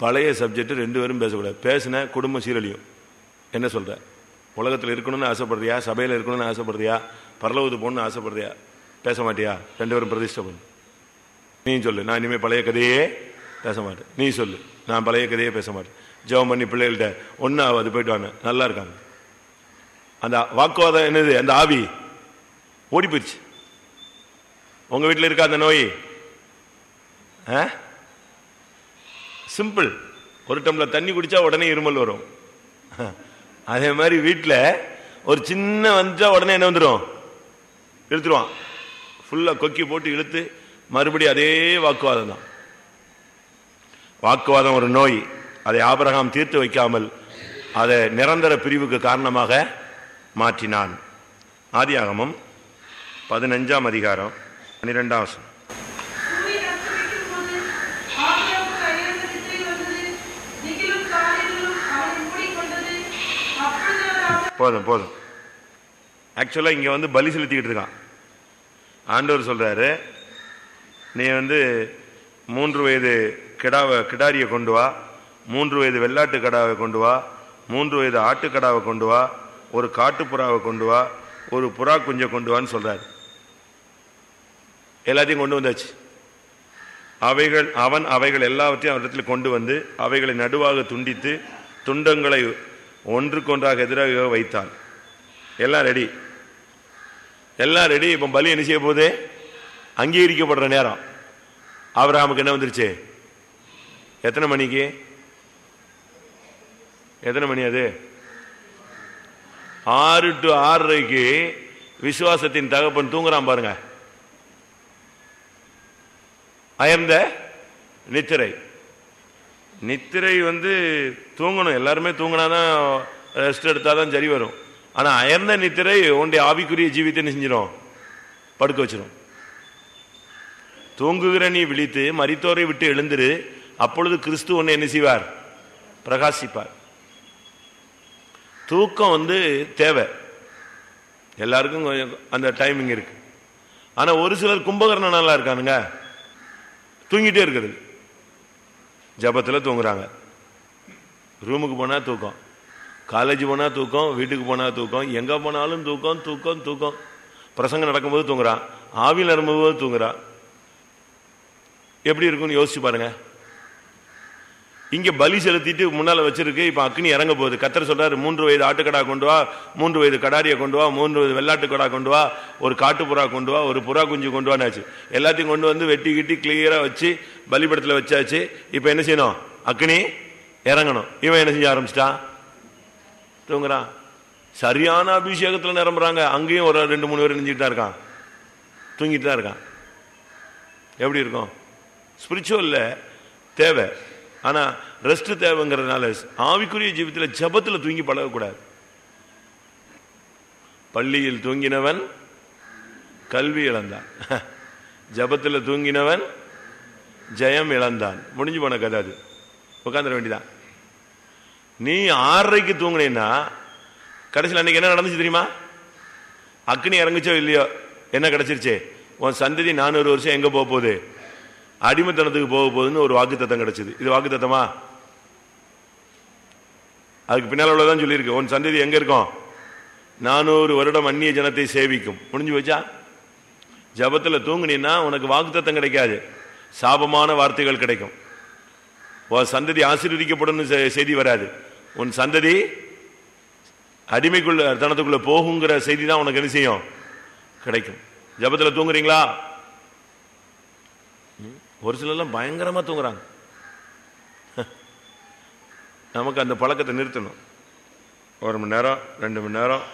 பழைய சப்ஜெக்ட் 2 பேரும் பேசக்கூடாது. பேசின குடும்பம் சீரழியும். என்ன சொல்ற, உலகத்தில் இருக்கணும்னு ஆசைப்படுறியா, சபையில் இருக்கணும்னு ஆசைப்படுறியா, பரலோகத்துக்கு போகணும்னு ஆசைப்படுறியா, பேச மாட்டியா, 2 பேரும் பிரதிஷ்டை பண்ணு. நீ சொல்லு, நான் இனிமேல் பழைய கதையே பேச மாட்டேன். நீ சொல்லு, நான் பழைய கதையே பேச மாட்டேன். ஜெபம் பண்ணி பிள்ளைகள்கிட்ட ஒன்னும் அது போயிட்டு வாங்க, நல்லா இருக்காங்க. அந்த வாக்குவாதம் என்னது, அந்த ஆவி ஓடி போயிடுச்சு. உங்க வீட்டில் இருக்கா அந்த நோய்? சிம்பிள். ஒரு டம்ளர் தண்ணி குடிச்சா உடனே இருமல் வரும். அதே மாதிரி வீட்டில் ஒரு சின்ன வந்துட்டா உடனே என்ன வந்துடும், இழுத்துருவான். ஃபுல்லா கொக்கி போட்டு இழுத்து மறுபடியும் அதே வாக்குவாதம் தான். வாக்குவாதம் ஒரு நோய். அதை ஆபிரகாம் தீர்த்து வைக்காமல் அதை நிரந்தர பிரிவுக்கு காரணமாக மாற்றினான். ஆதியாகமம் 15ஆம் அதிகாரம் 12ஆம் வசனம். போதும் போதும். ஆக்சுவலா இங்க வந்து பலி செலுத்திக்கிட்டு இருக்கான். ஆண்டவர் சொல்றாரு, நீ வந்து 3 வயது கிடாரியை கொண்டு வா, 3 வயது வெள்ளாட்டு கடாவை கொண்டு வா, 3 வயது ஆட்டுக்கடாவை கொண்டு வா, ஒரு காட்டுப்புறாவை கொண்டு வா, ஒரு புறா குஞ்சை கொண்டு வான்னு சொல்றாரு. எல்லாத்தையும் கொண்டு வந்தாச்சு. அவைகள் எல்லாவற்றையும் அவரிடத்தில் கொண்டு வந்து அவைகளை நடுவாக துண்டித்து துண்டங்களை ஒன்றுக்கொன்றாக எதிராக வைத்தான். எல்லாம் ரெடி, எல்லாம் ரெடி. இப்ப பலி என்ன செய்ய போது, அங்கீகரிக்கப்படுற நேரம். ஆபிரகாமுக்கு என்ன வந்துருச்சு? எத்தனை மணிக்கு? எத்தனை மணி அது? 6 to 6:30 விசுவாசத்தின் தகப்பன் தூங்குறான் பாருங்க. அயர்ந்த நித்திரை. நித்திரை வந்து தூங்கணும், எல்லாருமே தூங்கினாதான், ரெஸ்ட் எடுத்தாதான் சரி வரும். ஆனா அயர்ந்த நித்திரை உன்னுடைய ஆவிக்குரிய ஜீவித்தை செஞ்சிடும், படுக்க வச்சிடும். தூங்குகிற நீ விழித்து மரித்தோரை விட்டு எழுந்திரு, அப்பொழுது கிறிஸ்து உன்னை என்ன செய்வார்? பிரகாசிப்பார். தூக்கம் வந்து தேவை, எல்லாருக்கும் அந்த டைமிங் இருக்கு. ஆனா ஒரு சிலர் கும்பகர்ண நல்லா இருக்கானுங்க, தூங்கிட்டே இருக்கிறது. ஜபத்துல தூங்குறாங்க, ரூமுக்கு போனா தூக்கம், காலேஜ் போனா தூக்கம், வீட்டுக்கு போனா தூக்கம், எங்க போனாலும் தூக்கம் தூக்கம் தூக்கம். பிரசங்கம் நடக்கும்போது தூங்குறான், ஆவியில் நிரம்பும்போது தூங்குறான். எப்படி இருக்குன்னு யோசிச்சு பாருங்க. இங்க பலி செலுத்திட்டு முன்னால வச்சிருக்கு, இப்ப அக்னி இறங்க போகுது. கர்த்தர் சொல்றாரு, 3 வயது ஆட்டுக்கடா கொண்டு வா, 3 வயது கடாரியை கொண்டு வா, 3 வயது வெள்ளாட்டு கடா கொண்டு வா, ஒரு காட்டுப்புறா கொண்டு வா, ஒரு புறா குஞ்சு கொண்டு வாச்சு. எல்லாத்தையும் கொண்டு வந்து வெட்டி கிட்டி கிளியரா வச்சு பலிபடத்துல வச்சாச்சு. இப்ப என்ன செய்யணும்? அக்னி இறங்கணும். இவன் என்ன செய்ய ஆரம்பிச்சிட்டான்? தூங்குறான். சரியான அபிஷேகத்துல நிரம்புறாங்க, அங்கேயும் ஒரு 2-3 பேர் நெஞ்சிட்டு தான் இருக்கான், தூங்கிட்டு தான் இருக்கான். எப்படி இருக்கும்? ஸ்பிரிச்சுவல்ல தேவை, ஆனா ரெஸ்ட் தேவைங்கிறதுனால ஆவிக்குரிய ஜீவிதத்தில் ஜபத்தில் தூங்கி பழகக்கூடாது. பள்ளியில் தூங்கினவன் கல்வி இழந்தான், ஜபத்தில் தூங்கினவன் ஜெயம் இழந்தான். முடிஞ்சு போன கதை அது, உட்காந்துட வேண்டிதான். நீ 6:30 தூங்கினேன்னா கடைசியில் அன்னைக்கு என்ன நடந்துச்சு தெரியுமா? அக்னி இறங்குச்சோ இல்லையோ, என்ன கிடைச்சிருச்சு? உன் சந்ததி 400 வருஷம் எங்க போக போகுது? அடிமைத்தனத்துக்கு போக போகுதுன்னு ஒரு வாக்குத்தத்தம் கிடைச்சது. இது வாக்குத்தத்தமா? அதுக்கு பின்னால் உள்ளதான் சொல்லியிருக்கு, உன் சந்ததி எங்க இருக்கும்? 400 வருடம் அந்நிய ஜனத்தை சேவிக்கும். முடிஞ்சு வச்சா? ஜபத்துல தூங்குனீன்னா உனக்கு வாக்குத்தத்தம் கிடைக்காது, சாபமான வார்த்தைகள் கிடைக்கும். உன் சந்ததி ஆசீர்வதிக்கப்படும் செய்தி வராது. உன் சந்ததி அடிமைக்குள்ள தனத்துக்குள்ள போகுங்கிற செய்தி தான் உனக்கு என்ன செய்யும்? கிடைக்கும். ஜபத்துல தூங்குறீங்களா? ஒரு சிலர்லாம் பயங்கரமா தூங்குறாங்க. நமக்கு அந்த பழக்கத்தை நிறுத்தணும். 1 மணி நேரம், 2 மணி நேரம்,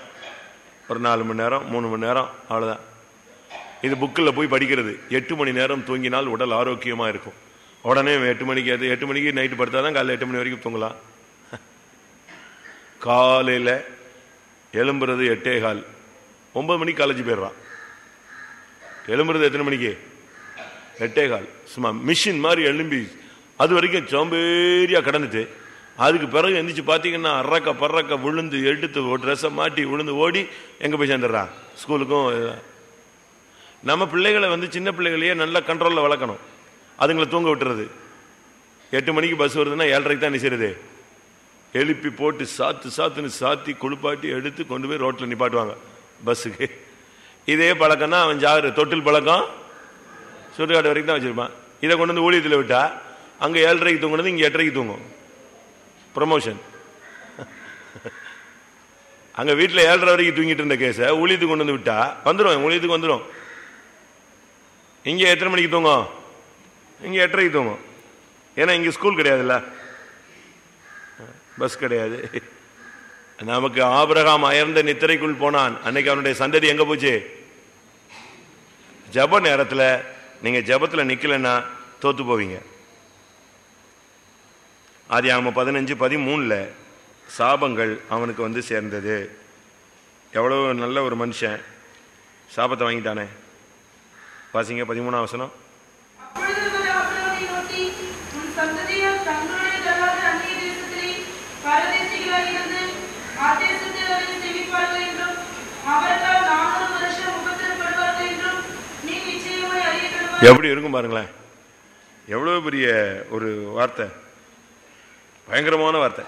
ஒரு 4 மணி நேரம், 3 மணி நேரம், அவ்வளவுதான். இது புக்கில் போய் படிக்கிறது. 8 மணி நேரம் தூங்கினால் உடல் ஆரோக்கியமா இருக்கும். உடனே 8 மணிக்கு நைட்டு படுத்தாதான் காலையில் 8 மணி வரைக்கும் தூங்கலாம். காலையில் எழும்புறது 8:15, 9 மணிக்கு காலேஜ் போயிடுறான். எழும்புறது எத்தனை மணிக்கு? 8:15. சும்மா மிஷின் மாதிரி எழும்பி அது வரைக்கும் சோம்பேறியா கடந்துட்டு, அதுக்கு பிறகு எந்திரிச்சு பார்த்தீங்கன்னா அறக்க பறக்க விழுந்து எடுத்து ஒரு ட்ரெஸ்ஸை மாட்டி விழுந்து ஓடி எங்கே போய் சேர்ந்துடுறான்? ஸ்கூலுக்கும். நம்ம பிள்ளைகளை வந்து சின்ன பிள்ளைகளையே நல்லா கண்ட்ரோலில் வளர்க்கணும். அதுங்களை தூங்க விட்டுறது. 8 மணிக்கு பஸ் வருதுன்னா 7:30 தான் நினைச்சிருது. எழுப்பி போட்டு சாத்துன்னு சாத்தி குளிப்பாட்டி எடுத்து கொண்டு போய் ரோட்டில் நிப்பாட்டுவாங்க பஸ்ஸுக்கு. இதே பழக்கம்னா அவன் ஜாகிர தொட்டில் பழக்கம் சுடுகாடு வரைக்கும் தான் வச்சிருப்பான். இதை கொண்டு வந்து ஊழியத்தில் விட்டா அங்கே 7:30 தூங்குனது இங்கே 8:30 தூங்கும். ப்ரமோஷன். அங்கே வீட்டில் 7:30 வரைக்கும் தூங்கிட்டு இருந்த கேஸை ஊழியத்துக்கு கொண்டு வந்து விட்டா வந்துடும், ஊழியத்துக்கு வந்துடும். இங்கே எத்தனை மணிக்கு தூங்கும்? இங்கே 8:30 தூங்கும். ஏன்னா இங்கே ஸ்கூல் கிடையாதுல்ல, பஸ் கிடையாது. நமக்கு ஆபிரகாம் அயர்ந்த நித்திரைக்குள் போனான். அன்னைக்கு அவனுடைய சந்ததி எங்க போச்சு? ஜப நேரத்தில் நீங்க ஜபத்தில் நிக்கலன்னா தோத்து போவீங்க. ஆதியாகமம் 15:13 சாபங்கள் அவனுக்கு வந்து சேர்ந்தது. எவ்வளவு நல்ல ஒரு மனுஷன் சாபத்தை வாங்கிட்டானே. வாசிங்க 13ஆம் வசனம். எப்படி இருக்கும் பாருங்களேன். எவ்வளவு பெரிய ஒரு வார்த்தை, பயங்கரமான வார்த்தை.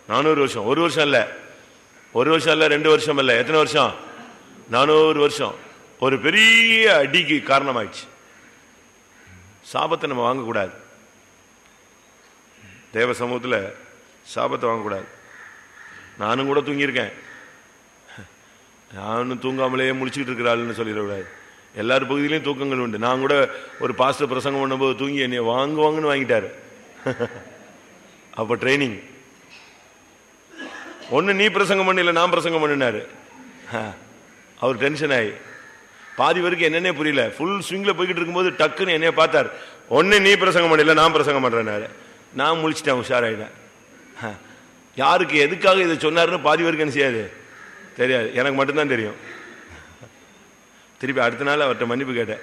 400 வருஷம், ஒரு வருஷம் இல்ல, 2 வருஷம் இல்ல, எத்தனை வருஷம்? 400 வருஷம். ஒரு பெரிய அடிக்கு காரணமாயிடுச்சு. சாபத்தை நம்ம வாங்கக்கூடாது. தேவ சமூகத்தில் சாபத்தை வாங்கக்கூடாது. நானும் கூட தூங்கியிருக்கேன். நானும் தூங்காமலேயே முடிச்சுக்கிட்டு இருக்கிறாள்னு சொல்லிடக்கூடாது. எல்லாரும் பகுதியிலையும் தூக்கங்கள் உண்டு. நான் கூட ஒரு பாஸ்டர் பிரசங்கம் பண்ணும்போது தூங்கி என்னை வாங்குவாங்கன்னு வாங்கிட்டாரு. அப்போ ட்ரைனிங். ஒன்று நீ பிரசங்கம் பண்ணல, நான் பிரசங்கம் பண்ணினாரு. அவர் டென்ஷன் ஆகி பாதி வரைக்கும் என்னன்னே புரியல. ஃபுல் ஸ்விங்கில் போய்கிட்டு இருக்கும்போது டக்குன்னு என்னைய பார்த்தார். ஒன்று நீ பிரசங்கம் பண்ணல, நான் பிரசங்கம் பண்ணுறேன்னாரு. நான் முழிச்சிட்டேன், உஷாராயிட்டேன். யாருக்கு எதுக்காக இதை சொன்னாருன்னு பாதி வரைக்கும் என்ன செய்யாது தெரியாது, எனக்கு மட்டும்தான் தெரியும். திருப்பி அடுத்த நாள் அவர்கிட்ட மன்னிப்பு கேட்டேன்.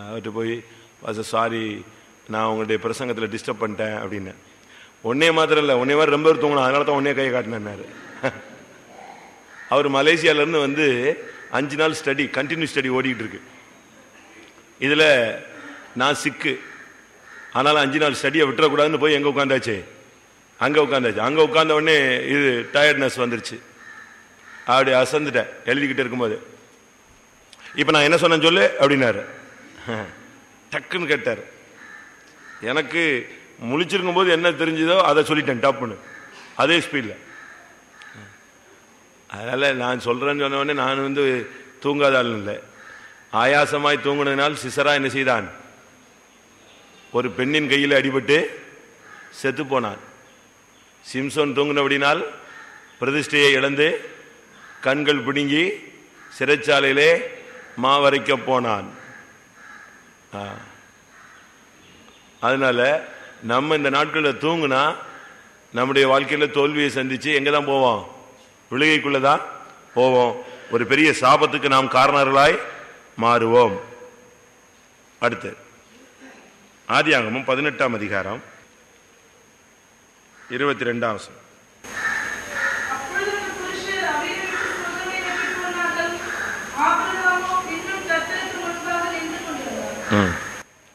அவர்கிட்ட போய் சாரி, நான் உங்களுடைய பிரசங்கத்தில் டிஸ்டர்ப் பண்ணிட்டேன் அப்படின்னு. ஒன்னே மாத்திரம் இல்லை, ஒன்னே மாதிரி ரொம்ப தூங்கணும், அதனால தான் ஒன்னே கையை காட்டினாரு. அவர் மலேசியாவிலேருந்து வந்து 5 நாள் ஸ்டடி, கண்டினியூ ஸ்டடி ஓடிக்கிட்டு இருக்கு. இதில் நான் சிக்கு, ஆனாலும் 5 நாள் ஸ்டடியை விட்டுறக்கூடாதுன்னு போய் எங்கே உட்காந்தாச்சு, அங்கே உட்காந்தாச்சு. அங்கே உட்காந்த உடனே இது டயர்ட்னஸ் வந்துருச்சு. அப்படி அசந்துட்டேன் எழுதிக்கிட்டு இருக்கும்போது. இப்போ நான் என்ன சொன்னேன்னு சொல்லு அப்படின்னாரு. டக்குன்னு கேட்டார். எனக்கு முழிச்சிருக்கும் போது என்ன தெரிஞ்சதோ அதை சொல்லிட்டேன் டப்புன்னு, அதே ஸ்பீடில். அதனால் நான் சொல்கிறேன்னு சொன்ன உடனே நான் வந்து தூங்காத ஆள் இல்லை. ஆயாசமாய் தூங்கினதுனால் சிசரா என்ன செய்தான்? ஒரு பெண்ணின் கையில் அடிபட்டு செத்து போனான். சிம்சோன் தூங்கினபடினால் பிரதிஷ்டையை இழந்து கண்கள் பிடுங்கி சிறைச்சாலையிலே மாவரைக்க போனான். அதனால நம்ம இந்த நாட்களில் தூங்குனா நம்முடைய வாழ்க்கையில் தோல்வியை சந்திச்சு எங்கே தான் போவோம்? விழுகைக்குள்ளதான் போவோம். ஒரு பெரிய சாபத்துக்கு நாம் காரணர்களாய் மாறுவோம். அடுத்து ஆதியாகமம் 18ஆம் அதிகாரம் 22ஆம் வசனம்.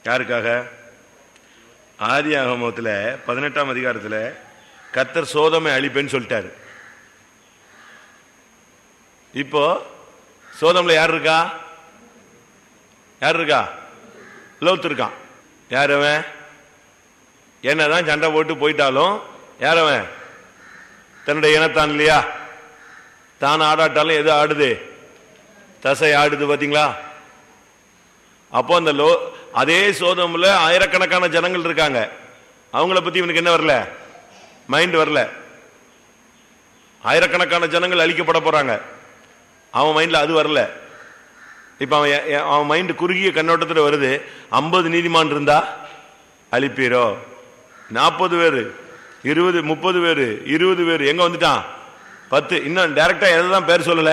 யாருக்காக? ஆதியாகமத்தில் 18ஆம் அதிகாரத்தில் கர்த்தர் சோதோமை அழிப்பேன்னு சொல்லிட்டாரு. இப்போ சோதோம்ல யார் இருக்கா? யார் இருக்கா? லோத் இருக்கான். யார் அவன்? என்னதான் சண்டை போட்டு போயிட்டாலும் யார் அவன்? தன்னுடைய இனத்தான் இல்லையா? தான் ஆடாட்டாலும் எது ஆடுது? தசை ஆடுது. பாத்தீங்களா? அப்போ அந்த அதே சோதோம்ல ஆயிரக்கணக்கான ஜனங்கள் இருக்காங்க. அவங்கள பத்தி இவனுக்கு என்ன வரல? மைண்ட் வரல. ஆயிரக்கணக்கான ஜனங்கள் அழிக்கப்பட போறாங்க, அவன் மைண்ட்ல அது வரல. இப்ப அவன் மைண்ட் குறுகிய கண்ணோட்டத்தில் வருது. 50 நீதிமான் இருந்தா அழிப்பீரோ, 40 பேரு, 20, 30 பேரு, 20 பேரு, எங்க வந்துட்டான்? 10. இன்னும் டைரக்டா எதான் பேர் சொல்லல.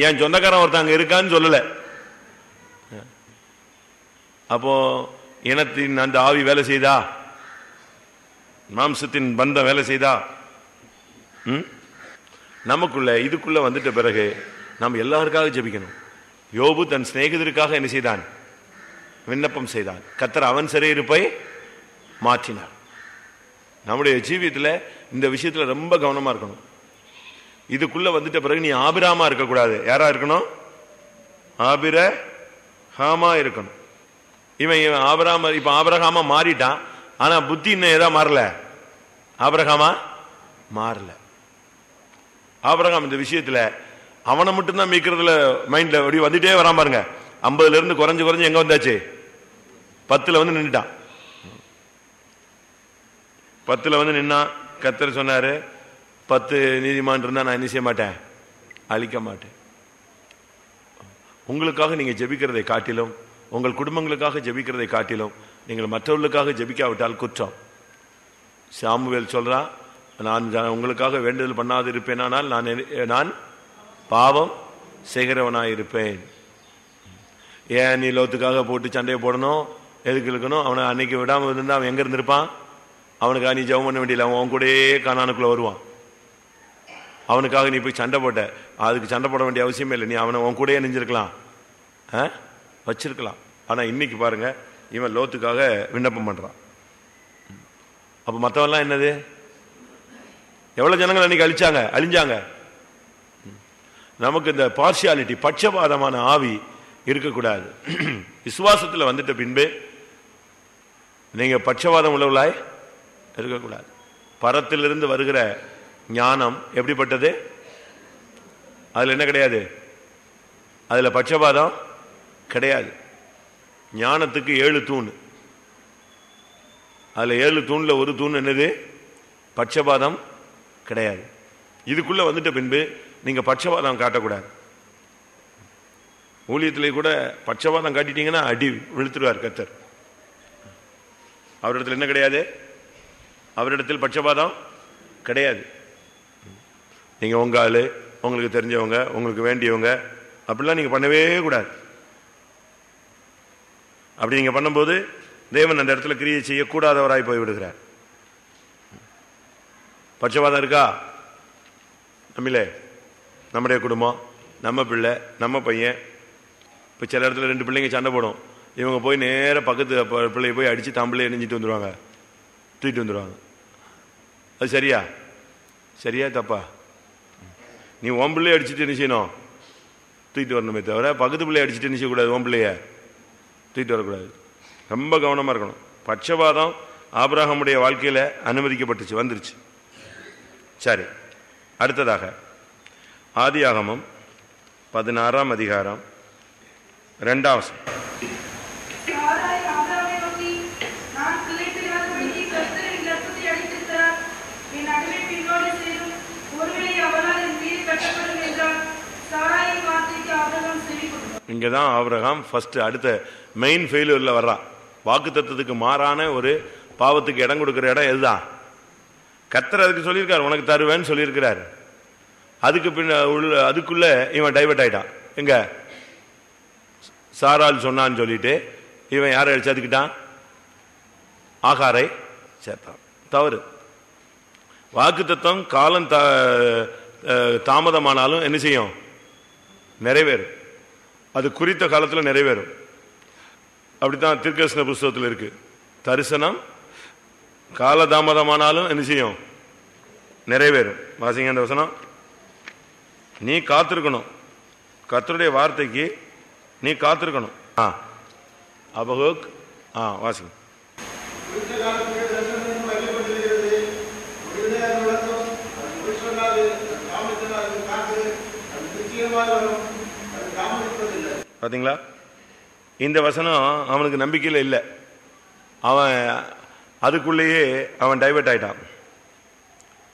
என் சொந்தக்காரன் ஒருத்தங்க இருக்கான்னு சொல்லல. அப்போ இனத்தின் அந்த ஆவி வேலை செய்தா? மாம்சத்தின் பந்தம் வேலை செய்தா? நமக்குள்ள இதுக்குள்ள வந்துட்ட பிறகு நாம் எல்லாருக்காக ஜெபிக்கணும். யோபு தன் சிநேகிதருக்காக என்ன செய்தான்? விண்ணப்பம் செய்தான். கர்த்தர் அவன் சிறையிருப்பை மாற்றினார். நம்முடைய ஜீவியத்தில் இந்த விஷயத்துல ரொம்ப கவனமா இருக்கணும். இதுக்குள்ள வந்துட்ட பிறகு நீ ஆபிரகாமா இருக்கக்கூடாது. யாரா இருக்கணும்? ஆபிரகாமா இருக்கணும். இவன் ஆபிரகாம், இப்ப ஆபிரகாமா மாறிட்டான். ஆனா புத்தி இன்னும் ஏதா மாறல, ஆபிரகாமா மாறல. ஆபிரகாம் இந்த விஷயத்துல அவனை மட்டும்தான் மீக்கிறதுல மைண்ட்ல அப்படி வந்துட்டே வராம பாருங்க. 50ல இருந்து குறைஞ்சு எங்க வந்தாச்சு? 10ல வந்து நின்றுட்டான். 10ல வந்து நின்னா கர்த்தர் சொன்னாரு 10 நீதிமான் இருந்தா நான் என்ன செய்ய மாட்டேன், அழிக்க மாட்டேன். உங்களுக்காக நீங்க ஜெபிக்கிறதை காட்டிலும், உங்கள் குடும்பங்களுக்காக ஜெபிக்கிறதை காட்டிலும் நீங்கள் மற்றவர்களுக்காக ஜெபிக்காவிட்டால் குற்றம். சாமுவேல் சொல்றான், நான் உங்களுக்காக வேண்டுதல் பண்ணாது இருப்பேனானால் நான் பாவம் செய்கிறவனாயிருப்பேன். ஏன் நீ லோத்துக்காக போட்டு சண்டையை போடணும், எதுக்கு இருக்கணும்? அவனை அன்னைக்கு விடாம இருந்தா அவன் எங்க இருந்திருப்பான்? அவனுக்காக நீ ஜெபம் பண்ண வேண்டியல, அவன் கூடயே கானானுக்குள்ள வருவான். அவனுக்காக நீ போய் சண்டை போட்ட, அதுக்கு சண்டை போட வேண்டிய அவசியமே இல்லை. நீ அவனை உன் கூடயே நெஞ்சிருக்கலாம், வச்சிருக்கலாம். ஆனா இன்னைக்கு பாருங்க, இவன் லோத்துக்காக விண்ணப்பம் பண்றான். அப்ப மற்றவெல்லாம் என்னது? எவ்வளவு ஜனங்கள் அன்னைக்கு அழிஞ்சாங்க. நமக்கு இந்த பார்ஷியாலிட்டி, பட்சபாதமான ஆவி இருக்கக்கூடாது. விசுவாசத்தில் வந்துட்ட பின்பு நீங்க பட்சபாதம் உள்ளவளாய் இருக்கக்கூடாது. பரத்திலிருந்து வருகிற ஞானம் எப்படிப்பட்டது? அதுல என்ன கிடையாது, அதுல பட்சபாதம் கிடையாது. ஞானத்துக்கு 7 தூண், அதுல 7 தூண்ல ஒரு தூண் என்னது? பட்சபாதம் கிடையாது. இதுக்குள்ள வந்துட்ட பின்பு நீங்க பட்சபாதம் காட்டக்கூடாது. ஊழியத்திலே கூட பட்சபாதம் காட்டிட்டீங்கன்னா அடி விழுத்துருவார் கர்த்தர். அவரிடத்தில் என்ன கிடையாது? அவரிடத்தில் பட்சபாதம் கிடையாது. நீங்க உங்க ஆளு, உங்களுக்கு தெரிஞ்சவங்க, உங்களுக்கு வேண்டியவங்க, அப்படிலாம் நீங்க பண்ணவே கூடாது. அப்படி நீங்க பண்ணும்போது தேவன் அந்த இடத்துல கிரியை செய்யக்கூடாதவராய் போய் விடுகிறார். பட்சபாதம் இருக்கா? நம்மளே, நம்முடைய குடும்பம், நம்ம பிள்ளை, நம்ம பையன். இப்போ சில இடத்துல 2 பிள்ளைங்க சண்டை போடும், இவங்க போய் நேர பக்கத்து பிள்ளைய போய் அடிச்சு தம்பிள்ளைய நெஞ்சிட்டு வந்துடுவாங்க, தூக்கிட்டு வந்துடுவாங்க. அது சரியா? சரியா தப்பா? நீ உன் பிள்ளைய அடிச்சுட்டு என்ன செய்யணும்? தூக்கிட்டு வரணுமே தவிர பக்கத்து பிள்ளைய அடிச்சுட்டு என்ன செய்யக்கூடாது, உன் பிள்ளைய தூக்கிட்டு வரக்கூடாது. ரொம்ப கவனமா இருக்கணும். பட்சபாதம் ஆபிரகாமுடைய வாழ்க்கையில அனுமதிக்கப்பட்டுச்சு, வந்துருச்சு. சரி, அடுத்ததாக ஆதியாகமம் 16ஆம் அதிகாரம் 2ஆம் வசனம். இங்கதான் ஆபிரகாம் ஃபர்ஸ்ட் அடுத்த மெயின் ஃபெயிலியர்ல வர்றான். வாக்குத்தத்தத்துக்கு மாறான ஒரு பாவத்துக்கு இடம் கொடுக்கிற இடம் எதுதான்? கர்த்தர் அதுக்கு சொல்லியிருக்காரு, உனக்கு தருவேன்னு சொல்லியிருக்கிறாரு. அதுக்கு அதுக்குள்ள இவன் டைவர்ட் ஆயிட்டான். எங்க சாரால் சொன்னான்னு சொல்லிட்டு இவன் யாரை சேர்த்துக்கிட்டான்? ஆகாரை சேர்த்தான். தவறு. வாக்குத்தத்தம் காலம் தாமதமானாலும் என்ன செய்யும்? நிறைவேறும். அது குறித்த காலத்தில் நிறைவேறும். அப்படித்தான் தீர்க்கதரிசன புஸ்தகத்தில் இருக்கு. தரிசனம் காலதாமதமானாலும் என்ன செய்யும்? நிறைவேறும். வாசிங்க அந்த வசனம். நீ காத்திருக்கணும், கர்த்தருடைய வார்த்தைக்கு நீ காத்திருக்கணும். அபகூக் வாசிங்க. பாத்தீங்களா? இந்த வசனம் அவனுக்கு நம்பிக்கையில் இல்லை. அவன் அதுக்குள்ளேயே அவன் டைவர்ட் ஆயிட்டான்,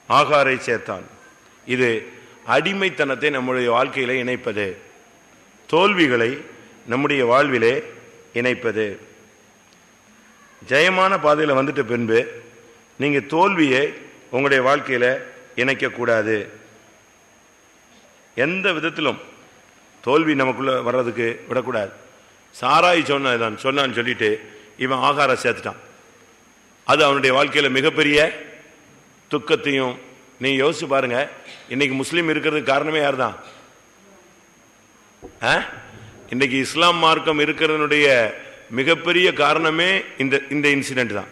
ஆகாரை சேர்த்தான். இது அடிமைத்தனத்தை நம்முடைய வாழ்க்கையில இணைப்பது, தோல்விகளை நம்முடைய வாழ்விலே இணைப்பது. ஜெயமான பாதையில் வந்துட்ட பின்பு நீங்க தோல்வியை உங்களுடைய வாழ்க்கையில இணைக்க கூடாது. எந்த விதத்திலும் தோல்வி நமக்குள்ள வர்றதுக்கு விடக்கூடாது. சாராய் சொன்னான்னு சொல்லிட்டு இவன் ஆகார சேர்த்துட்டான். அது அவனுடைய வாழ்க்கையில மிகப்பெரிய துக்கத்தையும். நீ யோசிச்சு பாருங்க, இன்னைக்கு முஸ்லீம் இருக்கிறதுக்கு காரணமே யார் தான்? இன்னைக்கு இஸ்லாம் மார்க்கம் இருக்கிறதுனுடைய மிகப்பெரிய காரணமே இந்த இன்சிடென்ட் தான்.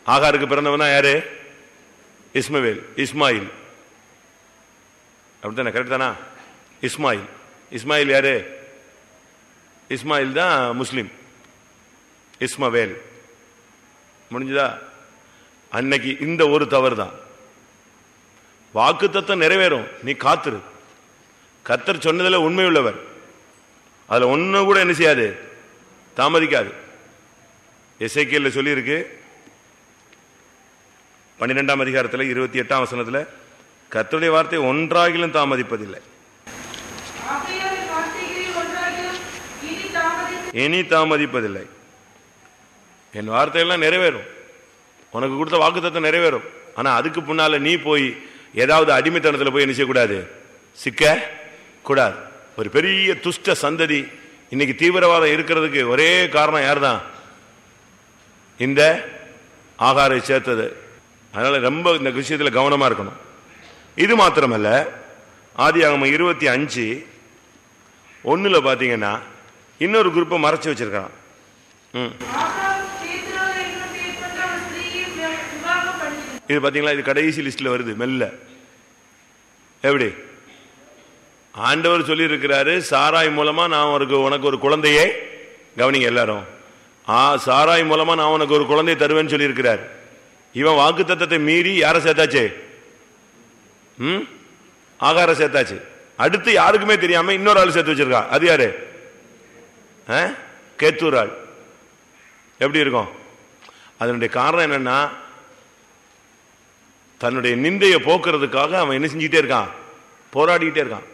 ஆகாருக்கு பிறந்தவன் தான் யாரு? இஸ்மாயில். அப்படித்தானே? கரெக்ட் தானா? இஸ்மாயில் யாரு? இஸ்மாயில் தான் முஸ்லிம். இஸ்மவேல் முடிஞ்சதா? அன்னைக்கு இந்த ஒரு தவறு தான். வாக்குத்தத்தம் நிறைவேறும், நீ காத்துரு. கர்த்தர் சொன்னதுல உண்மை உள்ளவர், அதுல ஒண்ணு கூட என்ன செய்யாது, தாமதிக்காது. எசேக்கியேல்ல சொல்லி இருக்கு, 12ஆம் அதிகாரத்தில் 28ஆம் வசனத்தில் கர்த்தருடைய வார்த்தை ஒன்றாகிலும் தாமதிப்பதில்லை, இனி தாமதிப்பதில்லை. என் வார்த்தையெல்லாம் நிறைவேறும், உனக்கு கொடுத்த வாக்குத்தத்தம் நிறைவேறும். ஆனா அதுக்கு முன்னால நீ போய் ஏதாவது அடிமைத்தனத்தில் போய் என்ன செய்யக்கூடாது, சிக்க கூடாது. ஒரு பெரிய துஷ்ட சந்ததி இன்னைக்கு தீவிரவாதம் இருக்கிறதுக்கு ஒரே காரணம் யார் தான்? இந்த ஆகாரை சேர்த்தது. அதனால ரொம்ப இந்த விஷயத்தில் கவனமா இருக்கணும். இது மாத்திரமல்ல, ஆதியாகமம் 25:1 பாத்தீங்கன்னா இன்னொரு குரூப்பை மறைச்சு வச்சிருக்கான். இது பாத்தீங்களா, இது கடைசி லிஸ்ட்ல வருது. மெல்ல எப்படி ஆண்டவர் சொல்லி இருக்கிறாரு, சாராய் மூலமா நான் உனக்கு ஒரு குழந்தையை, கவனிங்க எல்லாரும், சாராய் மூலமா நான் உனக்கு ஒரு குழந்தையை தருவேன்னு சொல்லி இருக்கிறார். இவன் வாக்கு தத்தத்தை மீறி யாரை சேர்த்தாச்சு? ஆகார சேர்த்தாச்சு. அடுத்து யாருக்குமே தெரியாம இன்னொரு ஆள் சேர்த்து வச்சிருக்கான். அது யாரு? கேத்தூர் ஆள். எப்படி இருக்கும்? அதனுடைய காரணம் என்னன்னா, தன்னுடைய நிந்தையை போக்குறதுக்காக அவன் என்ன செஞ்சுக்கிட்டே இருக்கான்? போராடிக்கிட்டே இருக்கான்.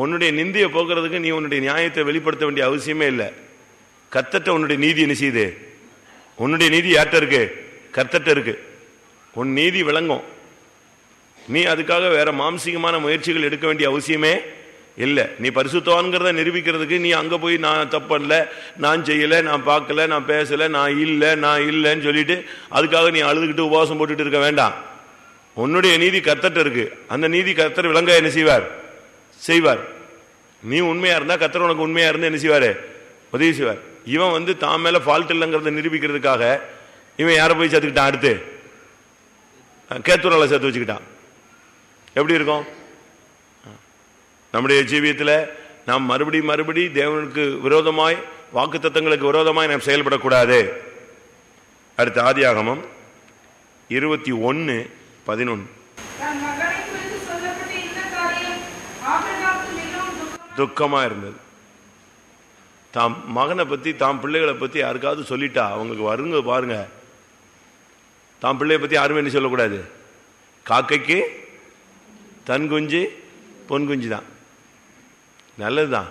உன்னுடைய நிந்தையை போக்குறதுக்கு நீ உன்னுடைய நியாயத்தை வெளிப்படுத்த வேண்டிய அவசியமே இல்லை. கர்த்தர்ட்ட உன்னுடைய நீதி என்ன செய்யுது? உன்னுடைய நீதி யார்கிட்ட இருக்கு? கர்த்தர்ட்ட இருக்கு. உன் நீதி விளங்கும். நீ அதுக்காக வேற மாம்சீகமான முயற்சிகள் எடுக்க வேண்டிய அவசியமே இல்லை. நீ பரிசுத்தவான்கிறத நிரூபிக்கிறதுக்கு நீ அங்க போய் நான் தப்பல்ல, நான் செய்யல, நான் பார்க்கல, நான் பேசல, நான் இல்லைன்னு சொல்லிட்டு அதுக்காக நீ அழுதுகிட்டு உபவாசம் போட்டுட்டு இருக்க வேண்டாம். உன்னுடைய நீதி கர்த்தர்ட்ட இருக்கு. அந்த நீதி கர்த்தர் விளங்க என்ன செய்வார். நீ உண்மையா இருந்தா கர்த்தர் உனக்கு உண்மையா இருந்து என்ன செய்வாரு? உதவி செய்வார். இவன் தான் மேல ஃபால்ட் இல்லைங்கிறத நிரூபிக்கிறதுக்காக இவன் யாரை போய் சேர்த்துக்கிட்டான்? அடுத்து கேத்தூரால சேர்த்து வச்சுக்கிட்டான். எப்படி இருக்கும்? நம்முடைய ஜீவியத்தில் நாம் மறுபடி தேவனுக்கு விரோதமாய், வாக்கு தத்தங்களுக்கு விரோதமாய் நாம் செயல்படக்கூடாது. அடுத்த ஆதியாகமம் 21:11 துக்கமா இருந்தது. தாம் மகனை பத்தி, தாம் பிள்ளைகளை பத்தி யாருக்காவது சொல்லிட்டா அவங்களுக்கு வருங்க பாருங்க. தாம் பிள்ளைய பத்தி யாருமே என்ன சொல்லக்கூடாது. காக்கைக்கு தன் குஞ்சு பொன் குஞ்சு தான், நல்லதுதான்.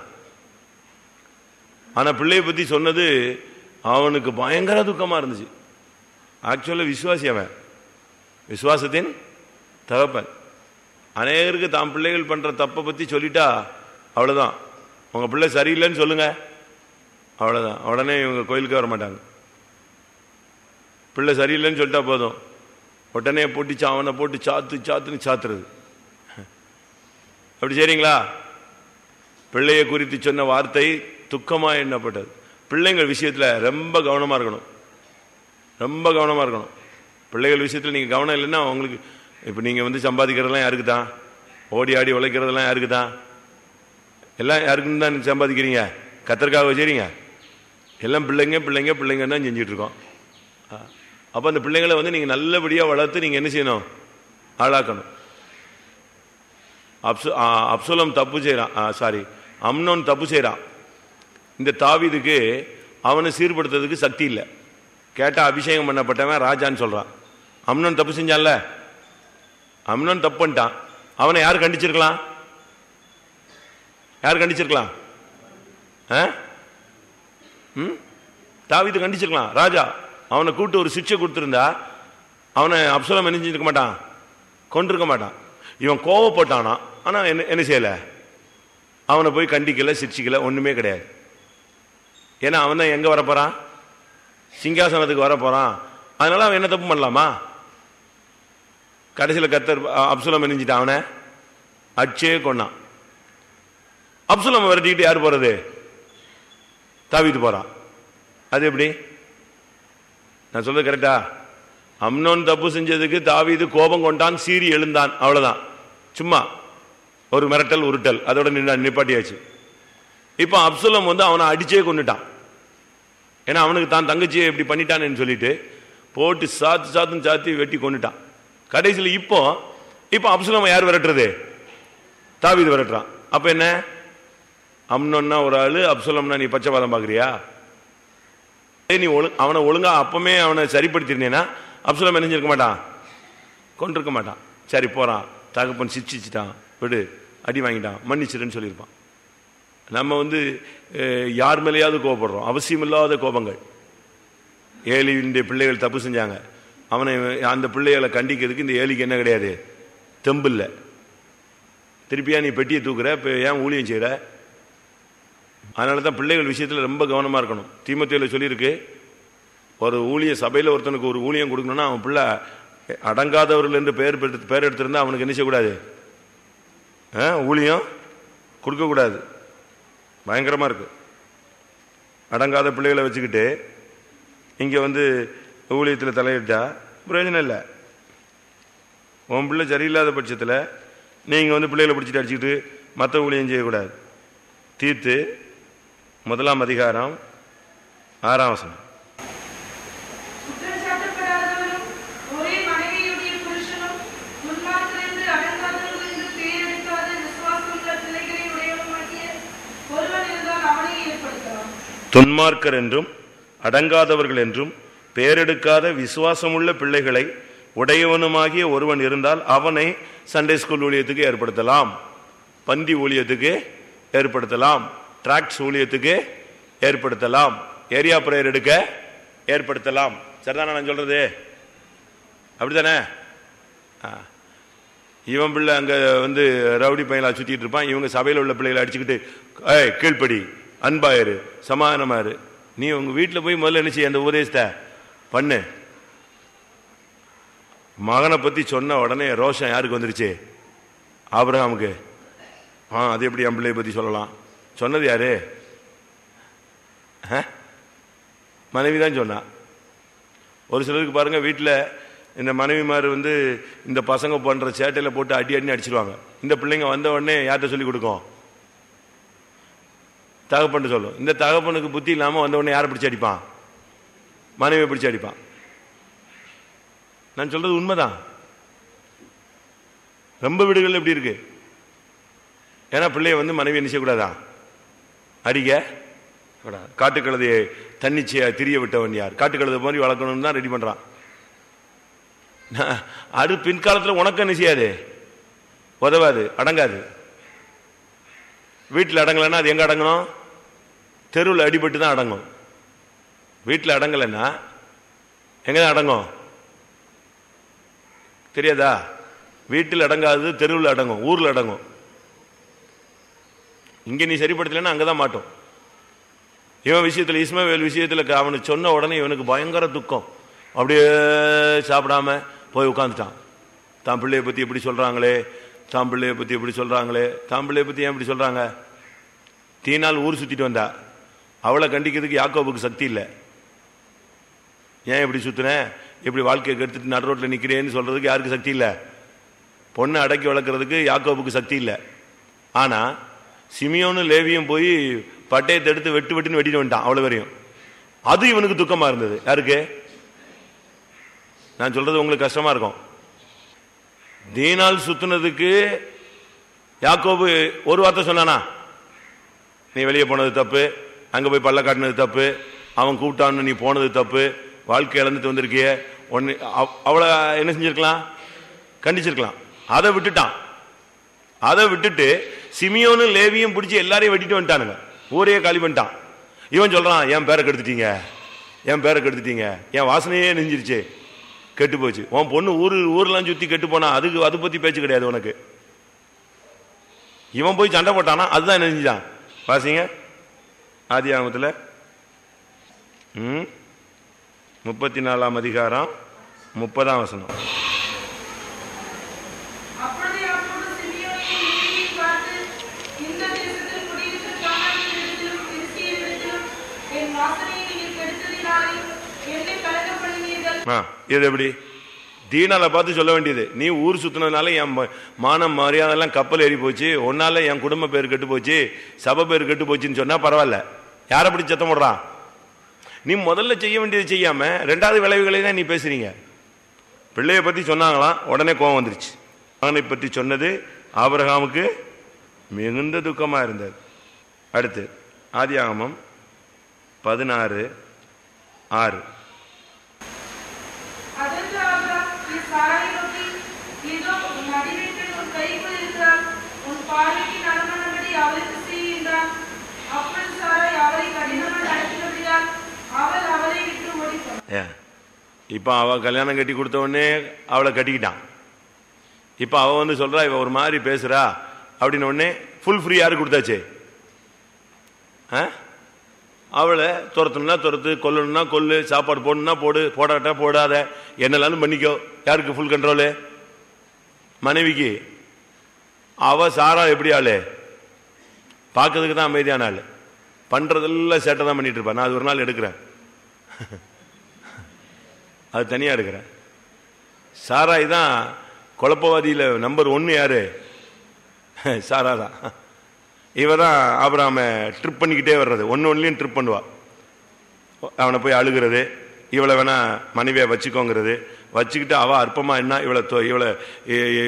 ஆனா பிள்ளைய பத்தி சொன்னது அவனுக்கு பயங்கர துக்கமா இருந்துச்சு. ஆக்சுவலா விசுவாசி, அவன் விசுவாசத்தின் தகப்பன். அநேகருக்கு தாம் பிள்ளைகள் பண்ற தப்பை பத்தி சொல்லிட்டா அவ்வளவுதான். உங்க பிள்ளை சரியில்லைன்னு சொல்லுங்க, அவ்வளவுதான். உடனே இவங்க கோயிலுக்கு வர மாட்டாங்க. பிள்ளை சரியில்லைன்னு சொல்லிட்டா போதும், உடனே போட்டு அவனை போட்டு சாத்துன்னு சாத்துறது. அப்படி சரிங்களா? பிள்ளையை குறித்து சொன்ன வார்த்தை துக்கமா எண்ணப்பட்டது. பிள்ளைங்கள் விஷயத்துல ரொம்ப கவனமா இருக்கணும், ரொம்ப கவனமா இருக்கணும். பிள்ளைகள் விஷயத்துல நீங்க கவனம் இல்லைன்னா அவங்களுக்கு, இப்ப நீங்க சம்பாதிக்கிறதெல்லாம் யாருக்கு தான்? ஓடி ஆடி உழைக்கிறதெல்லாம் யாருக்கு தான்? எல்லாம் யாருக்குன்னு தான் சம்பாதிக்கிறீங்க? கத்தருக்காக வச்சுறீங்க? எல்லாம் பிள்ளைங்க தான் செஞ்சுட்டு இருக்கோம். அப்ப அந்த பிள்ளைங்களை நீங்க நல்லபடியா வளர்த்து நீங்க என்ன செய்யணும்? ஆளாக்கணும். அப்சலோம் தப்பு செய்யறான், அம்னோன் தப்பு செய்யறான். இந்த தாவீதுக்கு அவனை சீர்படுத்துறதுக்கு சக்தி இல்லை. கேட்டா அபிஷேகம் பண்ணப்பட்டவன் ராஜான்னு சொல்றான். அம்னோன் தப்பு செஞ்சான்ல, அம்னோன் தப்பு பண்ணிட்டான். அவனை யார் கண்டிச்சிருக்கலாம்? யார் கண்டிச்சிருக்கலாம்? தாவீது கண்டிச்சிருக்கலாம். ராஜா அவனை கூப்பிட்டு ஒரு சிக்ஷை கொடுத்திருந்தா அவனை அப்சலோம் என்ன செஞ்சிருக்க மாட்டான்? கொண்டிருக்க மாட்டான். இவன் கோவப்பட்டானா, ஆனா என்ன செய்யல? அவனை போய் கண்டிக்கல, சிரிச்சிக்கல, ஒண்ணுமே கிடையாது. ஏன்னா அவன் தான் எங்க வரப்போறான்? சிங்காசனத்துக்கு வரப்போறான். அதனால அவன் என்ன தப்பு பண்ணலாமா? கடைசியில் கர்த்தர் அப்சலோம் நினைஞ்சிட்டான், அவனை அடிச்சே கொண்டான். அப்சலோம் விரட்டிக்கிட்டு யார் போறது? தாவீது போறான். அது எப்படி? நான் சொல்றது கரெக்டா? அம்னோன் தப்பு செஞ்சதுக்கு தாவீது கோபம் கொண்டான், சீறி எழுந்தான், அவ்வளவுதான். சும்மா ஒரு மிரட்டல் உருட்டல், அதோட நிப்பாட்டியாச்சு. இப்ப அப்சலோம் அவனை அடிச்சே கொண்டுட்டான். ஏன்னா அவனுக்கு தான் தங்கச்சியை இப்படி பண்ணிட்டான்னு சொல்லிட்டு போட்டு சாத்துன்னு சாத்தி வெட்டி கொண்டுட்டான். கடைசியில் இப்போ அப்சலோம் யார் விரட்டுறது? தாவீது விரட்டுறான். அப்ப என்ன? அம்னோன்னா ஒரு ஆளு, அப்சலோம்னா நீ பச்சைவாதம் பாக்குறியா? நீ அவனை ஒழுங்கா அப்பமே அவனை சரிப்படுத்திருந்தேன்னா அப்சலோம் என்ன செஞ்சிருக்க மாட்டான், கொண்டிருக்க மாட்டான். சரி போறான், தகப்பன் சிரிச்சிட்டான், விடு, அடி வாங்கிட்டான், மன்னிச்சிருன்னு சொல்லியிருப்பான். நம்ம யார் மேலேயாவது கோபப்படுறோம், அவசியமில்லாத கோபங்கள். ஏலியுடைய பிள்ளைகள் தப்பு செஞ்சாங்க, அவனை அந்த பிள்ளைகளை கண்டிக்கிறதுக்கு இந்த ஏலிக்கு என்ன கிடையாது, தெம்பு இல்லை. திருப்பியா நீ பெட்டியை தூக்குற, இப்போ ஏன் ஊழியம் செய்கிற? அதனால தான் பிள்ளைகள் விஷயத்தில் ரொம்ப கவனமாக இருக்கணும். தீமோத்தேயுல சொல்லியிருக்கு, ஒரு ஊழிய சபையில் ஒருத்தனுக்கு ஒரு ஊழியம் கொடுக்கணும்னா அவன் பிள்ளை அடங்காதவர்கள் என்று பெயர் எடுத்திருந்தா அவனுக்கு என்ன செய்யக்கூடாது, ஊழியம் கொடுக்கக்கூடாது. பயங்கரமாக இருக்கு. அடங்காத பிள்ளைகளை வச்சுக்கிட்டு இங்கே ஊழியத்தில் தலையிட்டா பிரயோஜனம் இல்லை. உன் பிள்ளை சரியில்லாத பட்சத்தில் நீங்கள் பிள்ளைகளை பிடிச்சிட்டு அடிச்சுக்கிட்டு மற்ற ஊழியம் செய்யக்கூடாது. தீத்து 1 அதிகாரம் 6 வசனம். துன்மார்க்கர் என்றும் அடங்காதவர்கள் என்றும் பெயரெடுக்காத விசுவாசமுள்ள பிள்ளைகளை உடையவனுமாகிய ஒருவன் இருந்தால் அவனை சண்டே ஸ்கூல் ஊழியத்துக்கு ஏற்படுத்தலாம், பந்தி ஊழியத்துக்கு ஏற்படுத்தலாம், டிராக்ஸ் ஊழியத்துக்கு ஏற்படுத்தலாம், ஏரியா பிரேயர் எடுக்க ஏற்படுத்தலாம். சரிதானே நான் சொல்றது? அப்படித்தானே? இவன் பிள்ளை அங்க ரவுடி பையலா சுத்திட்டு இருப்பான், இவங்க சபையில் உள்ள பிள்ளைகளை அடிச்சுக்கிட்டு கீழ்ப்படி, அன்பாயிரு, சமாதானமாரு. நீ உங்க வீட்டில் போய் முதல்ல என்ன செய்ய, அந்த உபதேசத்தை பண்ணு. மகனை பத்தி சொன்ன உடனே ரோஷம் யாருக்கு வந்துருச்சு? ஆபிரகாமுக்கு. அது எப்படி என் பிள்ளையை பத்தி சொல்லலாம்? சொன்னது யாரு? மனைவி தான் சொன்னா. ஒரு சிலருக்கு பாருங்க, வீட்டில் இந்த மனைவிமார் இந்த பசங்க பண்ற சேட்டையில போட்டு அடி அடி அடிச்சிருவாங்க. இந்த பிள்ளைங்க வந்த உடனே யார்கிட்ட சொல்லி கொடுக்கும்? தகப்பன்னு சொல்லும். இந்த தகப்பனுக்கு புத்தி இல்லாம வந்த உடனே யாரை பிடிச்சி அடிப்பான்? மனைவியை பிடிச்சி அடிப்பான். நான் சொல்றது உண்மைதான். ரொம்ப வீடுகள் எப்படி இருக்கு? ஏன்னா பிள்ளைய மனைவி என்ன செய்யக்கூடாதா? அடிக்க கூடாது. காட்டுக்கழுதையை தன்னிச்சையா திரிய விட்டவன் யார்? காட்டுக்கழுதை மாதிரி வளர்க்கணும்னு தான் ரெடி பண்றான். அது பின்காலத்தில் உனக்கு என்ன செய்யாது, உதவாது, அடங்காது. வீட்டில் அடங்கலைன்னா அது எங்க அடங்கணும்? தெருவில் அடிபட்டு தான் அடங்கும். வீட்டில் அடங்கலைன்னா எங்கதான் அடங்கும்? தெரியாதா? வீட்டில் அடங்காதது தெருவில் அடங்கும், ஊர்ல அடங்கும். இங்க நீ சரிப்படுத்தலைன்னா அங்கதான் மாட்டோம். இவன் விஷயத்துல, இஸ்மவேல் விஷயத்துல அவனுக்கு சொன்ன உடனே இவனுக்கு பயங்கர துக்கம். அப்படியே சாப்பிடாம போய் உட்காந்துட்டான். தான் பிள்ளைய பத்தி எப்படி சொல்றாங்களே, தான் பிள்ளைய பத்தி எப்படி சொல்றாங்களே. தான் பிள்ளைய பத்தி ஏன் இப்படி சொல்றாங்க? தீனால் ஊர் சுத்திட்டு வந்தா, அவளை கண்டிக்கிறதுக்கு யாக்கோபுக்கு சக்தி இல்லை. ஏன் இப்படி சுத்தின, எப்படி வாழ்க்கையை கெடுத்துட்டு நடு ரோட்டில் நிக்கிறேன்னு சொல்றதுக்கு யாருக்கு சக்தி இல்லை? பொண்ணை அடக்கி வளர்க்கறதுக்கு யாக்கோபுக்கு சக்தி இல்லை. ஆனா சிமியோனும் லேவியும் போய் பட்டயத்தை எடுத்து வெட்டு வெட்டுன்னு வெட்டிட்டு வந்துட்டான் அவ்வளவு வரையும். அது இவனுக்கு துக்கமா இருந்தது. யாருக்கு? நான் சொல்றது உங்களுக்கு கஷ்டமா இருக்கும். தீனால் சுத்தினதுக்கு யாக்கோபு ஒரு வார்த்தை சொன்னானா? நீ வெளியே போனது தப்பு, அங்க போய் பல்ல காட்டினது தப்பு, அவன் கூப்பிட்டான்னு நீ போனது தப்பு, வாழ்க்கை இழந்துட்டு வந்திருக்கிய ஒன்னு. அவளை என்ன செஞ்சிருக்கலாம்? கண்டிச்சிருக்கலாம். அதை விட்டுட்டான். அதை விட்டுட்டு சிமியோனும் லேவியும் பிடிச்சி எல்லாரையும் வெட்டிட்டு வந்துட்டானுங்க, ஊரையே காலி பண்ணிட்டான். இவன் சொல்றான், என் பேரை கெடுத்துட்டீங்க, என் பேரை கெடுத்துட்டீங்க, என் வாசனையே நெஞ்சிருச்சு, கெட்டு போச்சு. உன் பொண்ணு ஊர்லாம் சுத்தி கெட்டு போனா அதுக்கு அதை பத்தி பேச்சு கிடையாது உனக்கு. இவன் போய் சண்டை போட்டானா அதுதான் நெஞ்சுதான். வாசிங்க ஆதியாகமத்தில் 34 அதிகாரம் 30 வசனம். இது எப்படி? தீனால பார்த்து சொல்ல வேண்டியது, நீ ஊர் சுத்தினதுனால என் மானம் மரியாதைலாம் கப்பல் ஏறி போச்சு, ஒன்னால என் குடும்ப பேர் கெட்டு போச்சு, சபை பேர் கெட்டு போச்சுன்னு சொன்னா பரவாயில்ல. யாரை படி சத்தம் போடுறான்? நீ முதல்ல செய்ய வேண்டியது செய்யாம ரெண்டாவது விளைவுகளை தான் நீ பேசுறீங்க. பிள்ளைய பத்தி சொன்னாங்களாம், உடனே கோபம் வந்துருச்சு. மகனை பற்றி சொன்னது ஆபிரகாமுக்கு மிகுந்த துக்கமா இருந்தது. அடுத்து ஆதியாகமம் 16:6. இப்போ அவள் கல்யாணம் கட்டி கொடுத்த உடனே அவளை கட்டிக்கிட்டான். இப்போ அவள் வந்து சொல்கிறா இவ ஒரு மாதிரி பேசுகிறா அப்படின்னு உடனே ஃபுல் ஃப்ரீ யாருக்கு கொடுத்தாச்சு? அவளை துரத்தணும்னா துரத்து, கொல்லணும்னா கொல்லு, சாப்பாடு போடணும்னா போடு, போடாட்டா போடாத, என்னெல்லாம் பண்ணிக்கோ. யாருக்கு ஃபுல் கண்ட்ரோலு? மனைவிக்கு. அவ சாரா எப்படி ஆளு? பார்க்கறதுக்கு தான் அமைதியான ஆள், பண்றதெல்லாம் சேட்டை தான் பண்ணிட்டு இருப்பா. நான் அது ஒரு நாள் எடுக்கிறேன், அது தனியா எடுக்கிறேன். சாராய் தான் குழப்பவாதியில நம்பர் 1 யாரு? சாரா தான். இவ தான் ஆபிரகாம ட்ரிப் பண்ணிக்கிட்டே வர்றது, ஒன்னுலையும் ட்ரிப் பண்ணுவா. அவனை போய் அழுகிறது, இவளை வேணா மனைவியை வச்சுக்கோங்கிறது, வச்சுக்கிட்டு அவ அற்பமா என்ன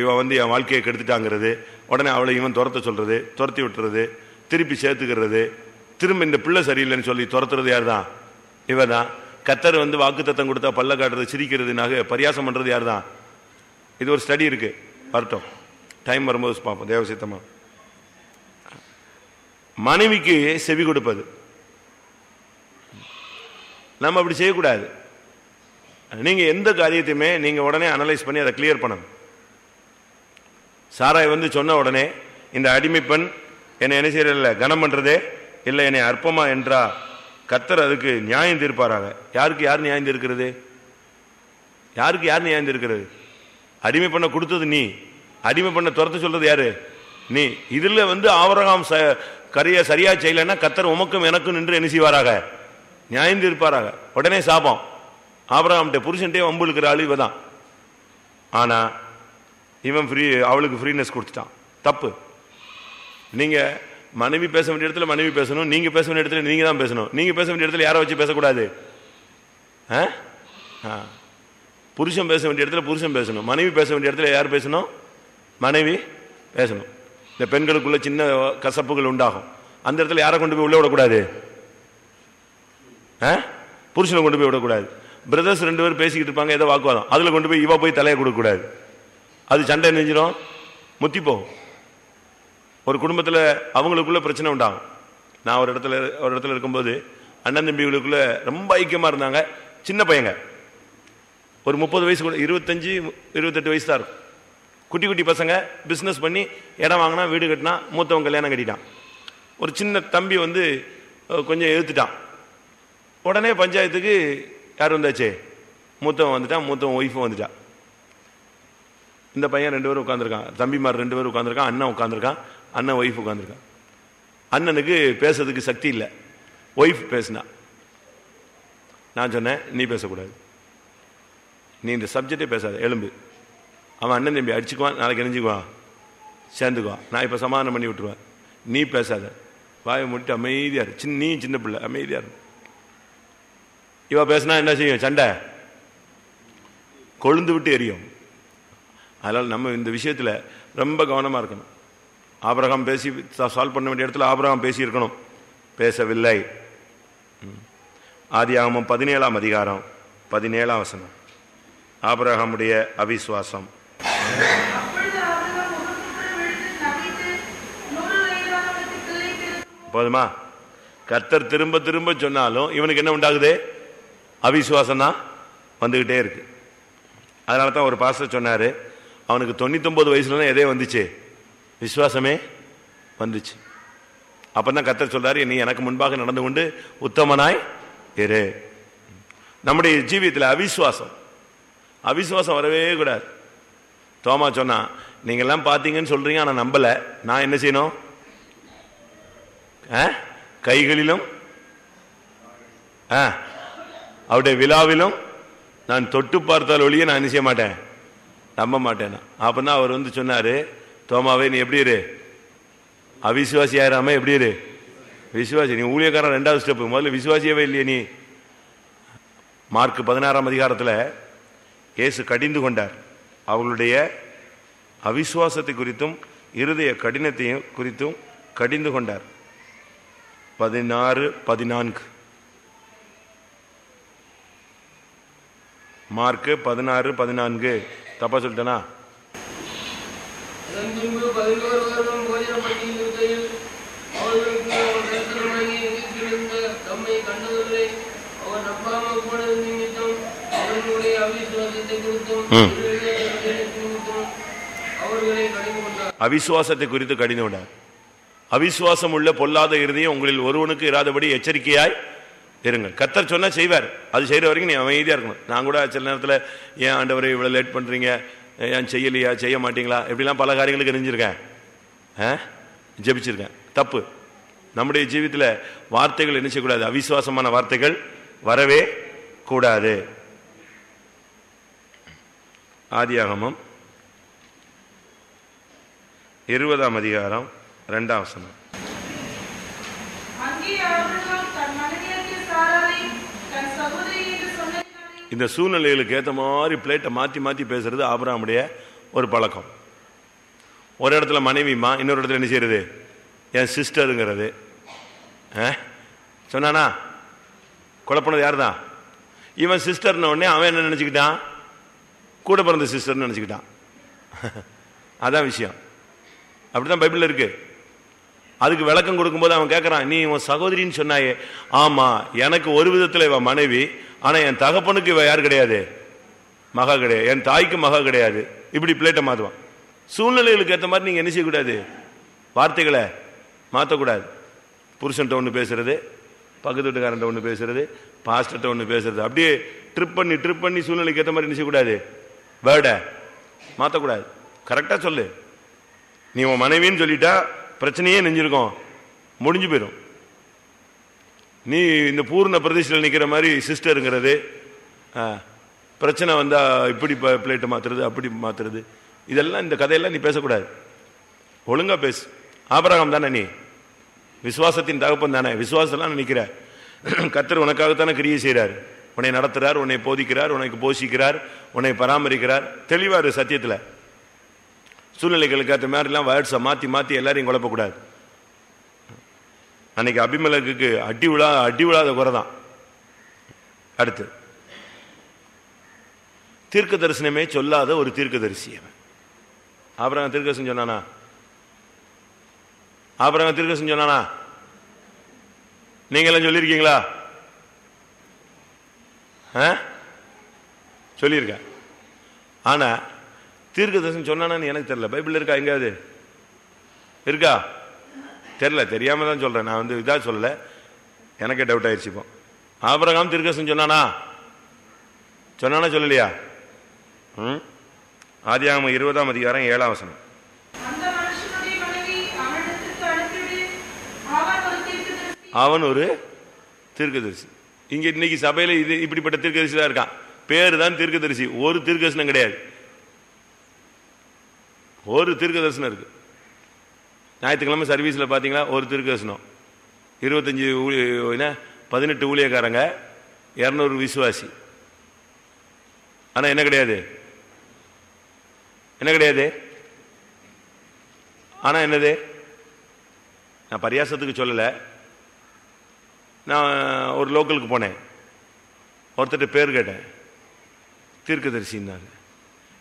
இவ வந்து என் வாழ்க்கையை கெடுத்துட்டாங்கிறது, உடனே அவளை இவன் துரத்த சொல்றது, துரத்தி விட்டுறது, திருப்பி சேர்த்துக்கிறது, திரும்ப இந்த பிள்ளை சரியில்லைன்னு சொல்லி துரத்துறது யார் தான்? இவ தான். கத்தர் வந்து வாக்குத்தத்தம் கொடுத்தா பல்ல காட்டுறது, சிரிக்கிறதுனாக பரியாசம் பண்றது யார் தான்? இது ஒரு ஸ்டடி இருக்கு, வரட்டும், டைம் வரும்போது பார்ப்போம். தேவசித்தமா மனைவிக்கு செவி கொடுப்பது, நம்ம அப்படி செய்யக்கூடாது. நீங்க எந்த காரியத்தையுமே நீங்க உடனே அனலைஸ் பண்ணி அதை கிளியர் பண்ணணும். சாராய் வந்து சொன்ன உடனே இந்த அடிமை பெண் என்னை என்ன செய்யறதில்ல, கனம் பண்றதே இல்லை, என்னை அற்பமா என்றா கர்த்தர் அதுக்கு நியாயம் தீர்ப்பாராக. யாருக்கு யார் நியாயம் தீர்க்கிறது? யாருக்கு யார் நியாயம் தீர்க்கிறது? அடிமை பண்ண கொடுத்தது நீ, அடிமை பண்ண துரத்த சொல்றது யாரு? நீ. இதுல வந்து ஆபிரகாம் சரியா செய்யலன்னா கர்த்தர் உமக்கும் எனக்கும் நின்று என்ன செய்வாராக? நியாயம் தீர்ப்பாராக. உடனே சாபம். ஆபிரகாம்கிட்ட புருஷன்ட்டே வம்பு இருக்கிற ஆளு இவ தான். ஆனா இவன் அவளுக்கு ஃப்ரீனஸ் கொடுத்துட்டான். தப்பு. நீங்க மனைவி பேச வேண்டிய இடத்துல மனைவி பேசணும், நீங்க பேச வேண்டிய இடத்துல நீங்க தான் பேசணும். நீங்க பேச வேண்டிய இடத்துல யாரை வச்சு பேசக்கூடாது? புருஷன் பேச வேண்டிய இடத்துல புருஷன் பேசணும், மனைவி பேச வேண்டிய இடத்துல யார் பேசணும்? மனைவி பேசணும். இந்த பெண்களுக்குள்ள சின்ன கசப்புகள் உண்டாகும், அந்த இடத்துல யாரை கொண்டு போய் உள்ள விடக்கூடாது? புருஷனை கொண்டு போய் விடக்கூடாது. பிரதர்ஸ் 2 பேர் பேசிக்கிட்டு இருப்பாங்க, ஏதோ வாக்குவாதம், அதுல கொண்டு போய் இவ போய் தலையை கொடுக்கக்கூடாது. அது சண்டை நெஞ்சிடும், முத்தி போகும். ஒரு குடும்பத்தில் அவங்களுக்குள்ள பிரச்சனை உண்டாகும். நான் ஒரு இடத்துல இருக்கும்போது அண்ணன் தம்பிகளுக்குள்ள ரொம்ப ஐக்கியமா இருந்தாங்க. சின்ன பையங்க, ஒரு 30 வயசு கூட 25-28 வயசு தான் இருக்கும். குட்டி குட்டி பசங்க பிஸ்னஸ் பண்ணி இடம் வாங்கினா, வீடு கட்டினா, மூத்தவன் கல்யாணம் கட்டிட்டான். ஒரு சின்ன தம்பி வந்து கொஞ்சம் எழுத்துட்டான். உடனே பஞ்சாயத்துக்கு யார் வந்தாச்சு? மூத்தவன் வந்துட்டான், மூத்தவன் ஒய்ஃபும் வந்துட்டான். இந்த பையன் 2 பேரும் உட்காந்துருக்கான், தம்பிமார் 2 பேரும் உட்காந்துருக்கான், அண்ணன் உட்காந்துருக்கான், அண்ணன் ஒய்ஃப் உட்காந்துருக்கான். அண்ணனுக்கு பேசுறதுக்கு சக்தி இல்லை, ஒய்ஃப் பேசினா. நான் சொன்னேன், நீ பேசக்கூடாது, நீ இந்த சப்ஜெக்டே பேசாத, எலும்பு. அவன் அண்ணன் தம்பி அடிச்சுக்குவான், நாளைக்கு இணைஞ்சுக்குவான், சேர்ந்துக்குவான். நான் இப்போ சமாதானம் பண்ணி விட்டுருவேன். நீ பேசாத, வாயை மூடிட்டு அமைதியா இரு. நீ சின்ன பிள்ளை, அமைதியா இரு. இவ பேசினா என்ன செய்யும்? சண்டை கொழுந்து விட்டு எரியும். அதனால் நம்ம இந்த விஷயத்தில் ரொம்ப கவனமாக இருக்கணும். ஆபிரகாம் பேசி சால்வ் பண்ண வேண்டிய இடத்துல ஆபிரகாம் பேசி இருக்கணும், பேசவில்லை. ஆதியாகமம் 17ஆம் அதிகாரம் 17ஆம் வசனம். ஆபிரகாமுடைய அவிசுவாசம். போதுமா? கர்த்தர் திரும்ப திரும்ப சொன்னாலும் இவனுக்கு என்ன உண்டாகுது? அவிசுவாசம் தான் வந்துகிட்டே இருக்கு. அதனால தான் ஒரு பாஸ்டர் சொன்னாரு, அவனுக்கு 99 வயசுல தான் எதே வந்துச்சு? விசுவாசமே வந்துச்சு. அப்பதான் கர்த்தர் சொல்றாரு, நீ எனக்கு முன்பாக நடந்து கொண்டு உத்தமனாய் இரு. நம்முடைய ஜீவியத்தில் அவிசுவாசம் வரவே கூடாது. தோமா சொன்னா, நீங்க எல்லாம் பாத்தீங்கன்னு சொல்றீங்க, ஆனா நம்பல. நான் என்ன செய்யணும்? கைகளிலும் அவருடைய விழாவிலும் நான் தொட்டு பார்த்தால் ஒழிய நான் என்ன செய்ய மாட்டேன், நம்ப மாட்டேன். அப்பதான் அவர் வந்து சொன்னாரு, தோமாவே நீ எப்படி இரு, அவிசுவாசி ஆயிராம எப்படி இரு விசுவாசி. நீ ஊழியக்காரன் 2வது ஸ்டெப், முதல்ல விசுவாசியவே இல்லையே நீ. மார்க் 16ஆம் அதிகாரத்தில் இயேசு கடிந்து கொண்டார். அவர்களுடைய அவிசுவாசத்தை குறித்தும் இருதய கடினத்தையும் குறித்தும் கடிந்து கொண்டார். 16-14 மார்க் 16-14. தப்பா சொல்லிட்டேனா? தம்மை கண்டதில்லை, அவர் நம்பாமல் போனது நிமித்தம் அவர்களுடைய அவிசுவாசத்தை குறித்து கடிந்து கொண்டார். அவிசுவாசம் உள்ள பொல்லாத இருதயம் உங்களில் ஒருவனுக்கு இராதபடி எச்சரிக்கையாய் இருங்கள். கர்த்தர் சொன்னா செய்வார். அது செய்யற வரைக்கும் நீ அமைதியா இருக்கணும். நான் கூட சில நேரத்தில் ஏன் ஆண்டவரை இவ்வளவு லேட் பண்றீங்க, ஏன் செய்யலையா, செய்ய மாட்டீங்களா, எப்படிலாம் பல காரியங்களுக்கு நெஞ்சிருக்கேன், ஜெபிச்சிருக்கேன். தப்பு. நம்முடைய ஜீவித்துல வார்த்தைகள் என்ன செய்யக்கூடாது? அவிசுவாசமான வார்த்தைகள் வரவே கூடாது. ஆதியாகமம் 20ஆம் அதிகாரம் 2ஆம் வசனம். இந்த சூழ்நிலைகளுக்கு ஏற்ற மாதிரி பிளேட்டை மாற்றி மாற்றி பேசுறது ஆபிரகாமுடைய ஒரு பழக்கம். ஒரு இடத்துல மனைவிமா, இன்னொரு இடத்துல என்ன செய்யறது? என் சிஸ்டருங்கிறது. சொன்னானா? குழப்பனது யார் தான்? இவன் சிஸ்டர்ன உடனே அவன் என்ன நினைச்சுக்கிட்டான்? கூட பிறந்த சிஸ்டர்னு நினைச்சுக்கிட்டான். அதான் விஷயம். அப்படிதான் பைபிள்ல இருக்கு. அதுக்கு விளக்கம் கொடுக்கும்போது அவன் கேட்கறான், நீ உன் சகோதரின்னு சொன்னாயே. ஆமா, எனக்கு ஒரு விதத்துல இவன் மனைவி, ஆனா என் தகப்பனுக்கு இவ யார் கிடையாது? மகா கிடையாது. என் தாய்க்கு மகா கிடையாது. இப்படி பிளேட்டை மாத்துவான். சூழ்நிலைகளுக்கு ஏற்ற மாதிரி நீங்க என்ன செய்யக்கூடாது? வார்த்தைகளை மாற்றக்கூடாது. புருஷன்ட்ட ஒன்று பேசுறது, பக்கத்து வீட்டுக்காரன்ட்ட ஒன்று பேசுறது, பாஸ்டர்ட்ட ஒன்று பேசுறது, அப்படியே ட்ரிப் பண்ணி சூழ்நிலைக்கு ஏற்ற மாதிரி என்ன செய்யக்கூடாது? வேர்டை மாற்றக்கூடாது. கரெக்டா சொல்லு. நீ உன் மனைவின்னு சொல்லிட்டா பிரச்சனையே நெஞ்சிருக்கும், முடிஞ்சு போயிடும். நீ இந்த பூர்ண பிரதிஷ்டையில் நிற்கிற மாதிரி சிஸ்டருங்கிறது, பிரச்சனை வந்தா இப்படி பிளேட்டை மாத்துறது, அப்படி மாத்துறது, இதெல்லாம் இந்த கதையெல்லாம் நீ பேசக்கூடாது. ஒழுங்கா பேசு. ஆபிரகாம் தானே நீ? விசுவாசத்தின் தகப்பன் தானே? விசுவாசம்லாம் நினைக்கிற. கர்த்தர் உனக்காகத்தானே கிரியை செய்கிறார். உன்னை நடத்துறார், உன்னை போதிக்கிறார், உனக்கு போஷிக்கிறார், உன்னை பராமரிக்கிறார். தெளிவாரு சத்தியத்தில். சூழ்நிலைகளுக்கு ஏற்ற மாதிரிலாம் வேர்ட்ஸை மாற்றி மாற்றி எல்லாரையும் குழப்பக்கூடாது. அன்னைக்கு அபிமெலக்குக்கு அடி விழாத குறை தான். அடுத்து தீர்க்க தரிசனமே சொல்லாத ஒரு தீர்க்க தரிசி. ஆபிரகாம் தீர்க்க தரிசனம் சொன்னானா? ஆபிரகாம் தீர்க்க தரிசனம் சொன்னானா? நீங்க எல்லாம் சொல்லியிருக்கீங்களா? சொல்லியிருக்க. ஆனா தீர்க்க தரிசனம் சொன்னானு எனக்கு தெரியல. பைபிள் இருக்கா? எங்காவது இருக்கா? தெரியல. தெரியாம தான் சொல்றேன். நான் இதா சொல்லல, எனக்கே டவுட் ஆயிடுச்சு. இப்போ ஆபிரகாம் தீர்க்க தரிசனம் சொன்னானா சொல்லலையா? ஆதியாகமம் 20ஆம் அதிகாரம் 7ஆம் வசனம். அவன் ஒரு தீர்க்கதரிசி. இங்க இன்னைக்கு சபையில இது இப்படிப்பட்ட தீர்க்கதரிசி தான் இருக்கான். பேரு தான் தீர்க்கதரிசி. ஒரு தீர்க்கதரிசனம் கிடையாது. ஒரு தீர்க்கதரிசனம் இருக்கு. ஞாயிற்றுக்கிழமை சர்வீஸ்ல பாத்தீங்களா? ஒரு தீர்க்கதரிசனம். 18 ஊழியக்காரங்க, 200 விசுவாசி. ஆனா என்ன கிடையாது? என்ன கிடையாது? ஆனா என்னது? நான் பரியாசத்துக்கு சொல்லல. நான் ஒரு லோக்கலுக்கு போனேன். ஒருத்தர் பேர் கேட்டேன், தீர்க்கதரிசின்னாரு.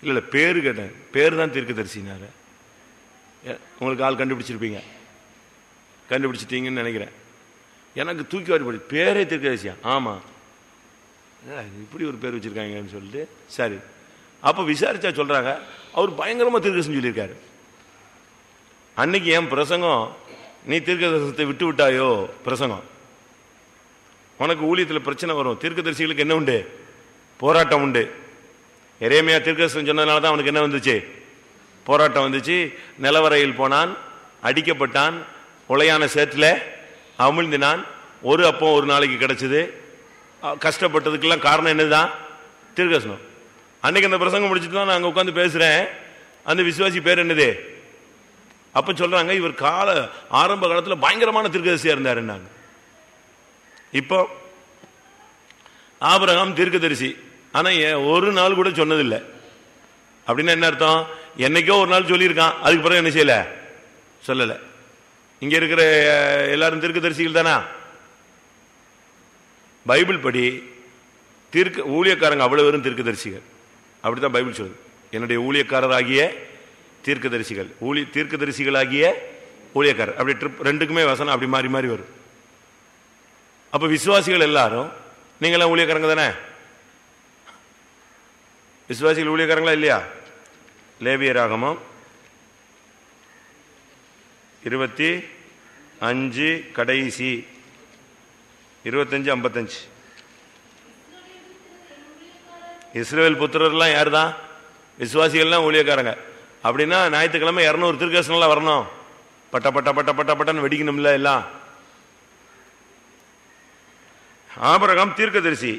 இல்லை பேரு கேட்டேன், பேர் தான் தீர்க்கதரிசின்னாரு. உங்களுக்கு ஆள் கண்டுபிடிச்சிருப்பீங்க, கண்டுபிடிச்சிட்டீங்கன்னு நினைக்கிறேன். எனக்கு தூக்கி வாரி போடு, பேரே தீர்க்கதரிசியா? ஆமா, இப்படி ஒரு பேர் வச்சிருக்காங்கன்னு சொல்லிட்டு சரி. அப்ப விசாரிச்சா சொல்றாங்க, அவர் பயங்கரமா தீர்க்கதரிசனம் சொல்லியிருக்காரு. அன்னைக்கு என் பிரசங்கம், நீ தீர்க்கதரிசனத்தை விட்டு விட்டாயோ பிரசங்கம், உனக்கு ஊழியத்தில் பிரச்சனை வரும். தீர்க்கதரிசிகளுக்கு என்ன உண்டு? போராட்டம் உண்டு. எரேமியா தீர்க்கதரிசனம் சொன்னதுனால தான் அவனுக்கு என்ன வந்துச்சு? போராட்டம் வந்துச்சு. நிலவரையில் போனான், அடிக்கப்பட்டான், உளையான சேற்றில் அமிழ்ந்தினான். ஒரு அப்பம் ஒரு நாளைக்கு கிடைச்சது. கஷ்டப்பட்டதுக்கெல்லாம் காரணம் என்னதுதான்? தீர்க்கதரிசனம். அன்னைக்கு அந்த பிரசங்கம் முடிச்சுட்டு தான் நான் அங்கே உட்காந்து பேசுறேன். அந்த விசுவாசி பேர் என்னது? அப்ப சொல்றாங்க, இவர் ஆரம்ப காலத்தில் பயங்கரமான தீர்க்கதரிசியா இருந்தாருன்னாங்க. இப்போ ஆபிரகாம் தீர்க்கதரிசி, ஆனா ஒரு நாள் கூட சொன்னதில்லை. அப்படின்னா என்ன அர்த்தம்? என்னைக்கோ ஒரு நாள் சொல்லியிருக்கான், அதுக்கு பிறகு என்ன செய்யல? சொல்லல. இங்க இருக்கிற எல்லாரும் தீர்க்கதரிசிகள் தானா? பைபிள் படி ஊழியக்காரங்க அவ்வளவு வெறும் தீர்க்கதரிசிகள். அப்படித்தான் பைபிள் சொல்லுது. என்னுடைய ஊழியக்காரராகிய தீர்க்கதரிசிகள், தீர்க்கதரிசிகளாகிய ஊழியக்காரர், அப்படி ரெண்டுக்குமே வசனம் அப்படி மாறி மாறி வரும். அப்ப விசுவாசிகள் எல்லாரும் நீங்களாம் ஊழியக்காரங்க தானே? விசுவாசிகள் ஊழியக்காரங்களா இல்லையா? லேவியராகமம் 25 கடைசி 25-55. இஸ்ரவேல் புத்திரர்லாம் யார் தான்? விசுவாசிகள்லாம் ஊழியக்காரங்க. அப்படின்னா ஞாயிற்றுக்கிழமை 200 தீர்க்கதரிசனம்லாம் வரணும். பட்ட பட்ட பட்ட பட்ட பட்டன்னு வெடிக்கணும்ல எல்லாம். ஆபிரகாம் தீர்க்கதரிசி,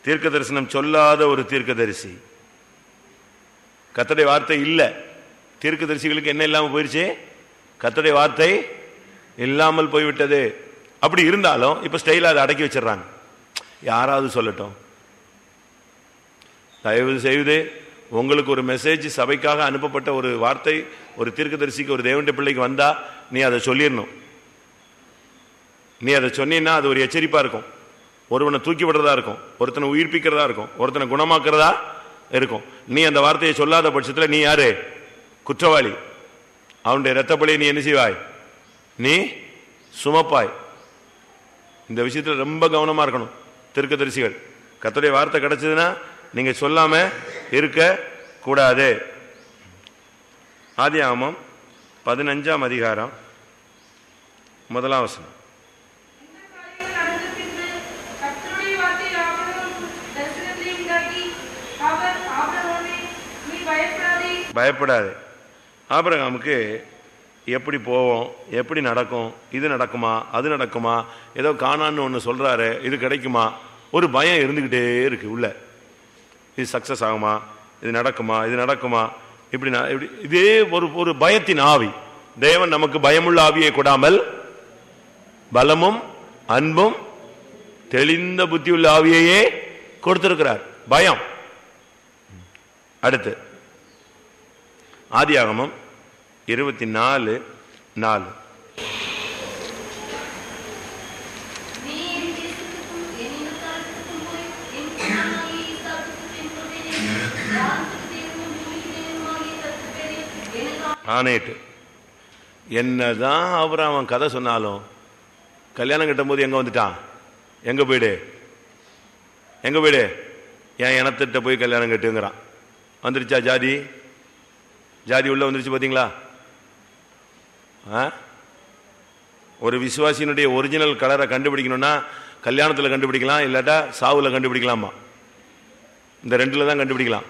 தீர்க்க தரிசனம் சொல்லாத ஒரு தீர்க்கதரிசி. கர்த்தருடைய வார்த்தை இல்ல. தீர்க்கதரிசிகளுக்கு என்ன இல்லாமல் போயிருச்சு? கர்த்தருடைய வார்த்தை இல்லாமல் போய்விட்டது. அப்படி இருந்தாலும் இப்ப ஸ்டைலா அதை அடக்கி வச்சிடறாங்க. யாராவது சொல்லட்டும். தயவு செய்து உங்களுக்கு ஒரு மெசேஜ் சபைக்காக அனுப்பப்பட்ட ஒரு வார்த்தை ஒரு தீர்க்கதரிசிக்கு, ஒரு தேவனுடைய பிள்ளைக்கு வந்தா நீ அதை சொல்லிடணும். நீ அதை சொன்னீன்னா அது ஒரு எச்சரிப்பா இருக்கும். ஒருவனை தூக்கி விடுறதா இருக்கும், ஒருத்தனை உயிர்ப்பிக்கிறதா இருக்கும், ஒருத்தனை குணமாக்குறதா இருக்கும். நீ அந்த வார்த்தையை சொல்லாத பட்சத்தில் நீ யாரு? குற்றவாளி. அவனுடைய இரத்தப்பழியை நீ என்ன செய்வாய்? நீ சுமப்பாய். இந்த விஷயத்தில் ரொம்ப கவனமா இருக்கணும் தீர்க்கதரிசிகள். கர்த்தருடைய வார்த்தை கிடைச்சதுன்னா நீங்க சொல்லாம இருக்க கூடாது. ஆதியாகமம் 15ஆம் அதிகாரம் 1ஆம் வசனம். பயப்படாது. ஆபிரகாமுக்கு எப்படி போவோம், எப்படி நடக்கும், இது நடக்குமா, அது நடக்குமா, ஏதோ காணான்னு ஒன்று சொல்றாரு, இது கிடைக்குமா, ஒரு பயம் இருந்துகிட்டே இருக்கு உள்ள. இது சக்சஸ் ஆகுமா, இது நடக்குமா, இது நடக்குமா, இப்படி இதே ஒரு பயத்தின் ஆவி. தேவன் நமக்கு பயமுள்ள ஆவியை கொடாமல் பலமும் அன்பும் தெளிந்த புத்தியுள்ள ஆவியையே கொடுத்திருக்கிறார். பயம். அடுத்து ஆதியாகமம் 24:4. ஆனேட்டு என்னதான் ஆபிரகாம் கதை சொன்னாலும் கல்யாணம் கட்டும் போது எங்க வந்துட்டான்? எங்க போயிடு, எங்க போயிடு, என் இனத்திட்ட போய் கல்யாணம் கட்டுங்கிறான். வந்துருச்சா ஜாதி? ஜாதி உள்ள வந்துருச்சு பாத்தீங்களா? ஒரு விசுவாசியினுடைய ஒரிஜினல் கலரை கண்டுபிடிக்கணும்னா கல்யாணத்தில் கண்டுபிடிக்கலாம், இல்லாட்டா சாவுல கண்டுபிடிக்கலாமா? இந்த ரெண்டுல தான் கண்டுபிடிக்கலாம்.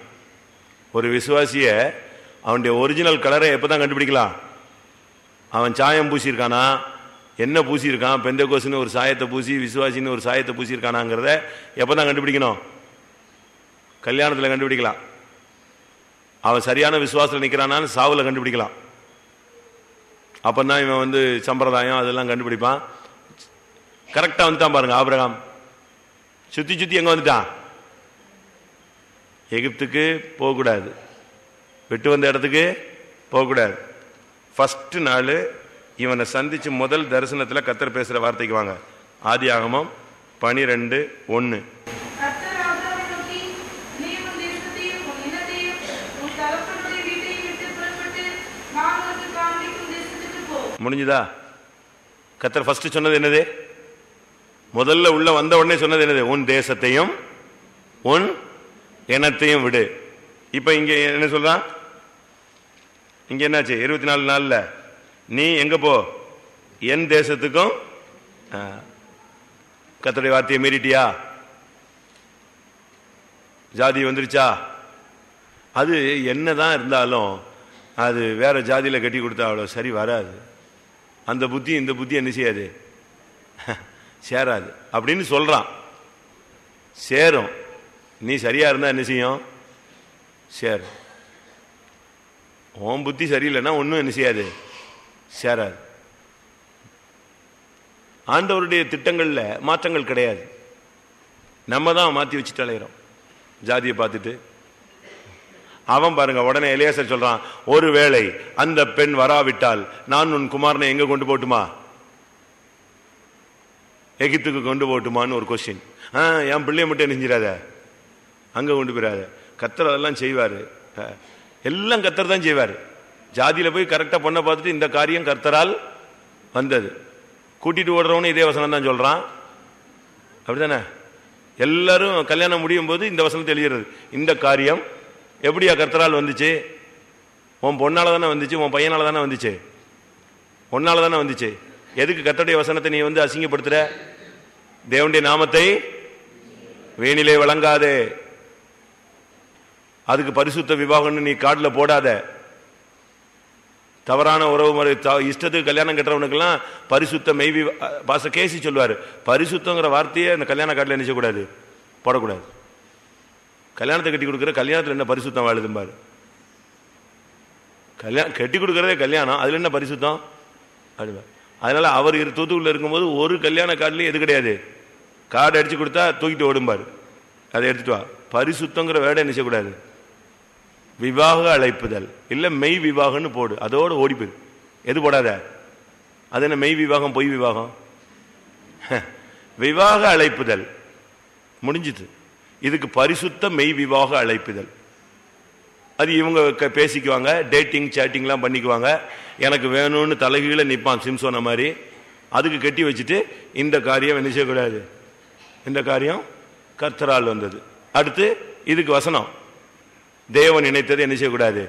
ஒரு விசுவாசிய அவனுடைய ஒரிஜினல் கலரை எப்பதான் கண்டுபிடிக்கலாம்? அவன் சாயம் பூசியிருக்கானா, என்ன பூசியிருக்கான், பெந்தேகோஸ்னு ஒரு சாயத்தை பூசி விசுவாசின்னு ஒரு சாயத்தை பூசியிருக்கானாங்கிறத எப்பதான் கண்டுபிடிக்கணும்? கல்யாணத்தில் கண்டுபிடிக்கலாம். அவன் சரியான விசுவாசத்தில் நிற்கிறானான்னு சாவுல கண்டுபிடிக்கலாம். அப்பந்தான் இவன் சம்பிரதாயம் அதெல்லாம் கண்டுபிடிப்பான். கரெக்டா வந்துட்டான் பாருங்க ஆபிரகாம். சுத்தி சுத்தி எங்க வந்துட்டான்? எகிப்துக்கு போகக்கூடாது, விட்டு வந்த இடத்துக்கு போகக்கூடாது. ஃபர்ஸ்ட் நாள் இவனை சந்திச்சு முதல் தரிசனத்தில் கர்த்தர் பேசுற வார்த்தைக்கு வாங்க. ஆதியாகமம் 12:1. முடிஞ்சுதா? கர்த்தர் ஃபர்ஸ்ட் சொன்னது என்னது? முதல்ல உள்ள வந்த உடனே சொன்னது என்னது? உன் தேசத்தையும் உன் இனத்தையும் விடு. இப்ப இங்க என்ன சொல்றான்? இங்க என்னாச்சு? 24 நாள்ல நீ எங்க போ? என் தேசத்துக்கும். கர்த்தருடைய வார்த்தையை மீறிட்டியா? ஜாதி வந்துருச்சா? அது என்னதான் இருந்தாலும் அது வேற ஜாதியில கட்டி கொடுத்தா அவ்வளவு சரி வராது. அந்த புத்தி இந்த புத்தி என்ன செய்யாது? சேராது அப்படின்னு சொல்றான். சேரும். நீ சரியா இருந்தா என்ன செய்யும்? சேரும். உன் புத்தி சரியில்லைன்னா ஒன்னும் என்ன செய்யாது? சேராது. ஆண்டவருடைய திட்டங்கள்ல மாற்றங்கள் கிடையாது. நம்ம தான் மாற்றி வச்சுட்டு அலைகிறோம் ஜாதியை பார்த்துட்டு. அவன் பாருங்க உடனே எலியாசர் சொல்றான், ஒருவேளை அந்த பெண் வராவிட்டால் நான் உன் குமாரனை எங்க கொண்டு போட்டுமா? எகிப்துக்கு கொண்டு போட்டுமான்னு ஒரு கொஸ்டின். என் பிள்ளைய மட்டும் நெஞ்சிடாத, அங்க கொண்டு போயிடாத. கர்த்தர் அதெல்லாம் செய்வாரு. எல்லாம் கர்த்தர் தான் செய்வாரு. ஜாதியில போய் கரெக்டா பண்ண பார்த்துட்டு இந்த காரியம் கர்த்தரால் வந்தது. கூட்டிட்டு ஓடுறவனு இதே வசனம் தான் சொல்றான். அப்படித்தானே? எல்லாரும் கல்யாணம் முடியும் போது இந்த வசனத்தை எழுதுறது. இந்த காரியம் எப்படியா கர்த்தரால் வந்துச்சு? உன் பொண்ணால தானே வந்துச்சு, உன் பையனால தானே வந்துச்சு, உன்னால தானே வந்துச்சு. எதுக்கு கர்த்தருடைய வசனத்தை நீ அசிங்கப்படுத்துற? தேவனுடைய நாமத்தை வேணிலே வழங்காதே. அதுக்கு பரிசுத்த விவாகம்னு நீ கார்டுல போடாத. தவறான உறவு முறை இஷ்டத்துக்கு கல்யாணம் கட்டுறவனுக்கெல்லாம் பரிசுத்த மெய்வி பாச கேசி சொல்லுவாரு. பரிசுத்தங்கிற வார்த்தையை அந்த கல்யாண கார்டில் நினைச்சக்கூடாது, போடக்கூடாது. கல்யாணத்தை கட்டி கொடுக்குற கல்யாணத்தில் என்ன பரிசுத்தம் வாழுதும்பாரு. கல்யாணம் கட்டி கொடுக்கறதே கல்யாணம், அதுல என்ன பரிசுத்தம்? அதனால அவர் தூத்துக்குள்ள இருக்கும்போது ஒரு கல்யாண கார்டுலயும் எது கிடையாது. கார்டு அடிச்சு கொடுத்தா தூக்கிட்டு ஓடும்பாரு, அதை எடுத்துட்டு வா. பரிசுத்தங்கிற வேர்டை நினைச்சக்கூடாது. விவாக அழைப்புதல் இல்ல மெய் விவாகம்னு போடு, அதோடு ஓடி போயிரு. எது போடாத? அது என்ன மெய் விவாகம் பொய் விவாகம்? விவாக அழைப்புதல் முடிஞ்சிட்டு. இதுக்கு பரிசுத்த மெய் விவாக அழைப்புதல். அது இவங்க பேசிக்குவாங்க, டேட்டிங் சேட்டிங்லாம் பண்ணிக்குவாங்க. எனக்கு வேணும்னு தலைகீழ நிற்பான் சிம்சோன மாதிரி. அதுக்கு கட்டி வச்சுட்டு இந்த காரியம் என்ன செய்யக்கூடாது, இந்த காரியம் கர்த்தரால் வந்தது. அடுத்து இதுக்கு வசனம், தேவன் இணைத்தது என்ன செய்யக்கூடாது.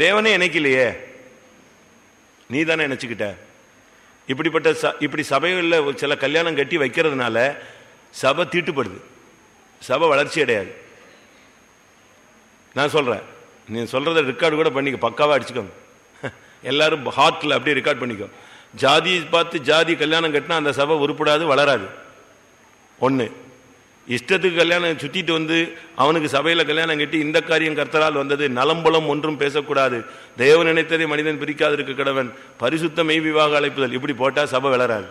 தேவனே இணைக்கலையே, நீ தானே நினைச்சுக்கிட்ட. இப்படி சபைகளில் சில கல்யாணம் கட்டி வைக்கிறதுனால சபை தீட்டுப்படுது, சபை வளர்ச்சி அடையாது. நான் சொல்றேன், நீ சொல்றத ரெக்கார்டு கூட பண்ணிக்க, பக்காவா அடிச்சுக்கோங்க. எல்லாரும் ஹார்ட்ல அப்படியே ரெக்கார்ட் பண்ணிக்கோ. ஜாதி பார்த்து ஜாதி கல்யாணம் கட்டினா அந்த சபை உருப்படாது, வளராது. ஒண்ணு, இஷ்டத்துக்கு கல்யாணம் சுத்திட்டு வந்து அவனுக்கு சபையில கல்யாணம் கட்டி இந்த காரியம் கர்த்தரால் வந்தது, நலம்பலம் ஒன்றும் பேசக்கூடாது, தேவன் நினைத்ததை மனிதன் பிரிக்காது இருக்க கடவன், பரிசுத்த மெய் விவாக அழைப்புதல், இப்படி போட்டா சபை வளராது,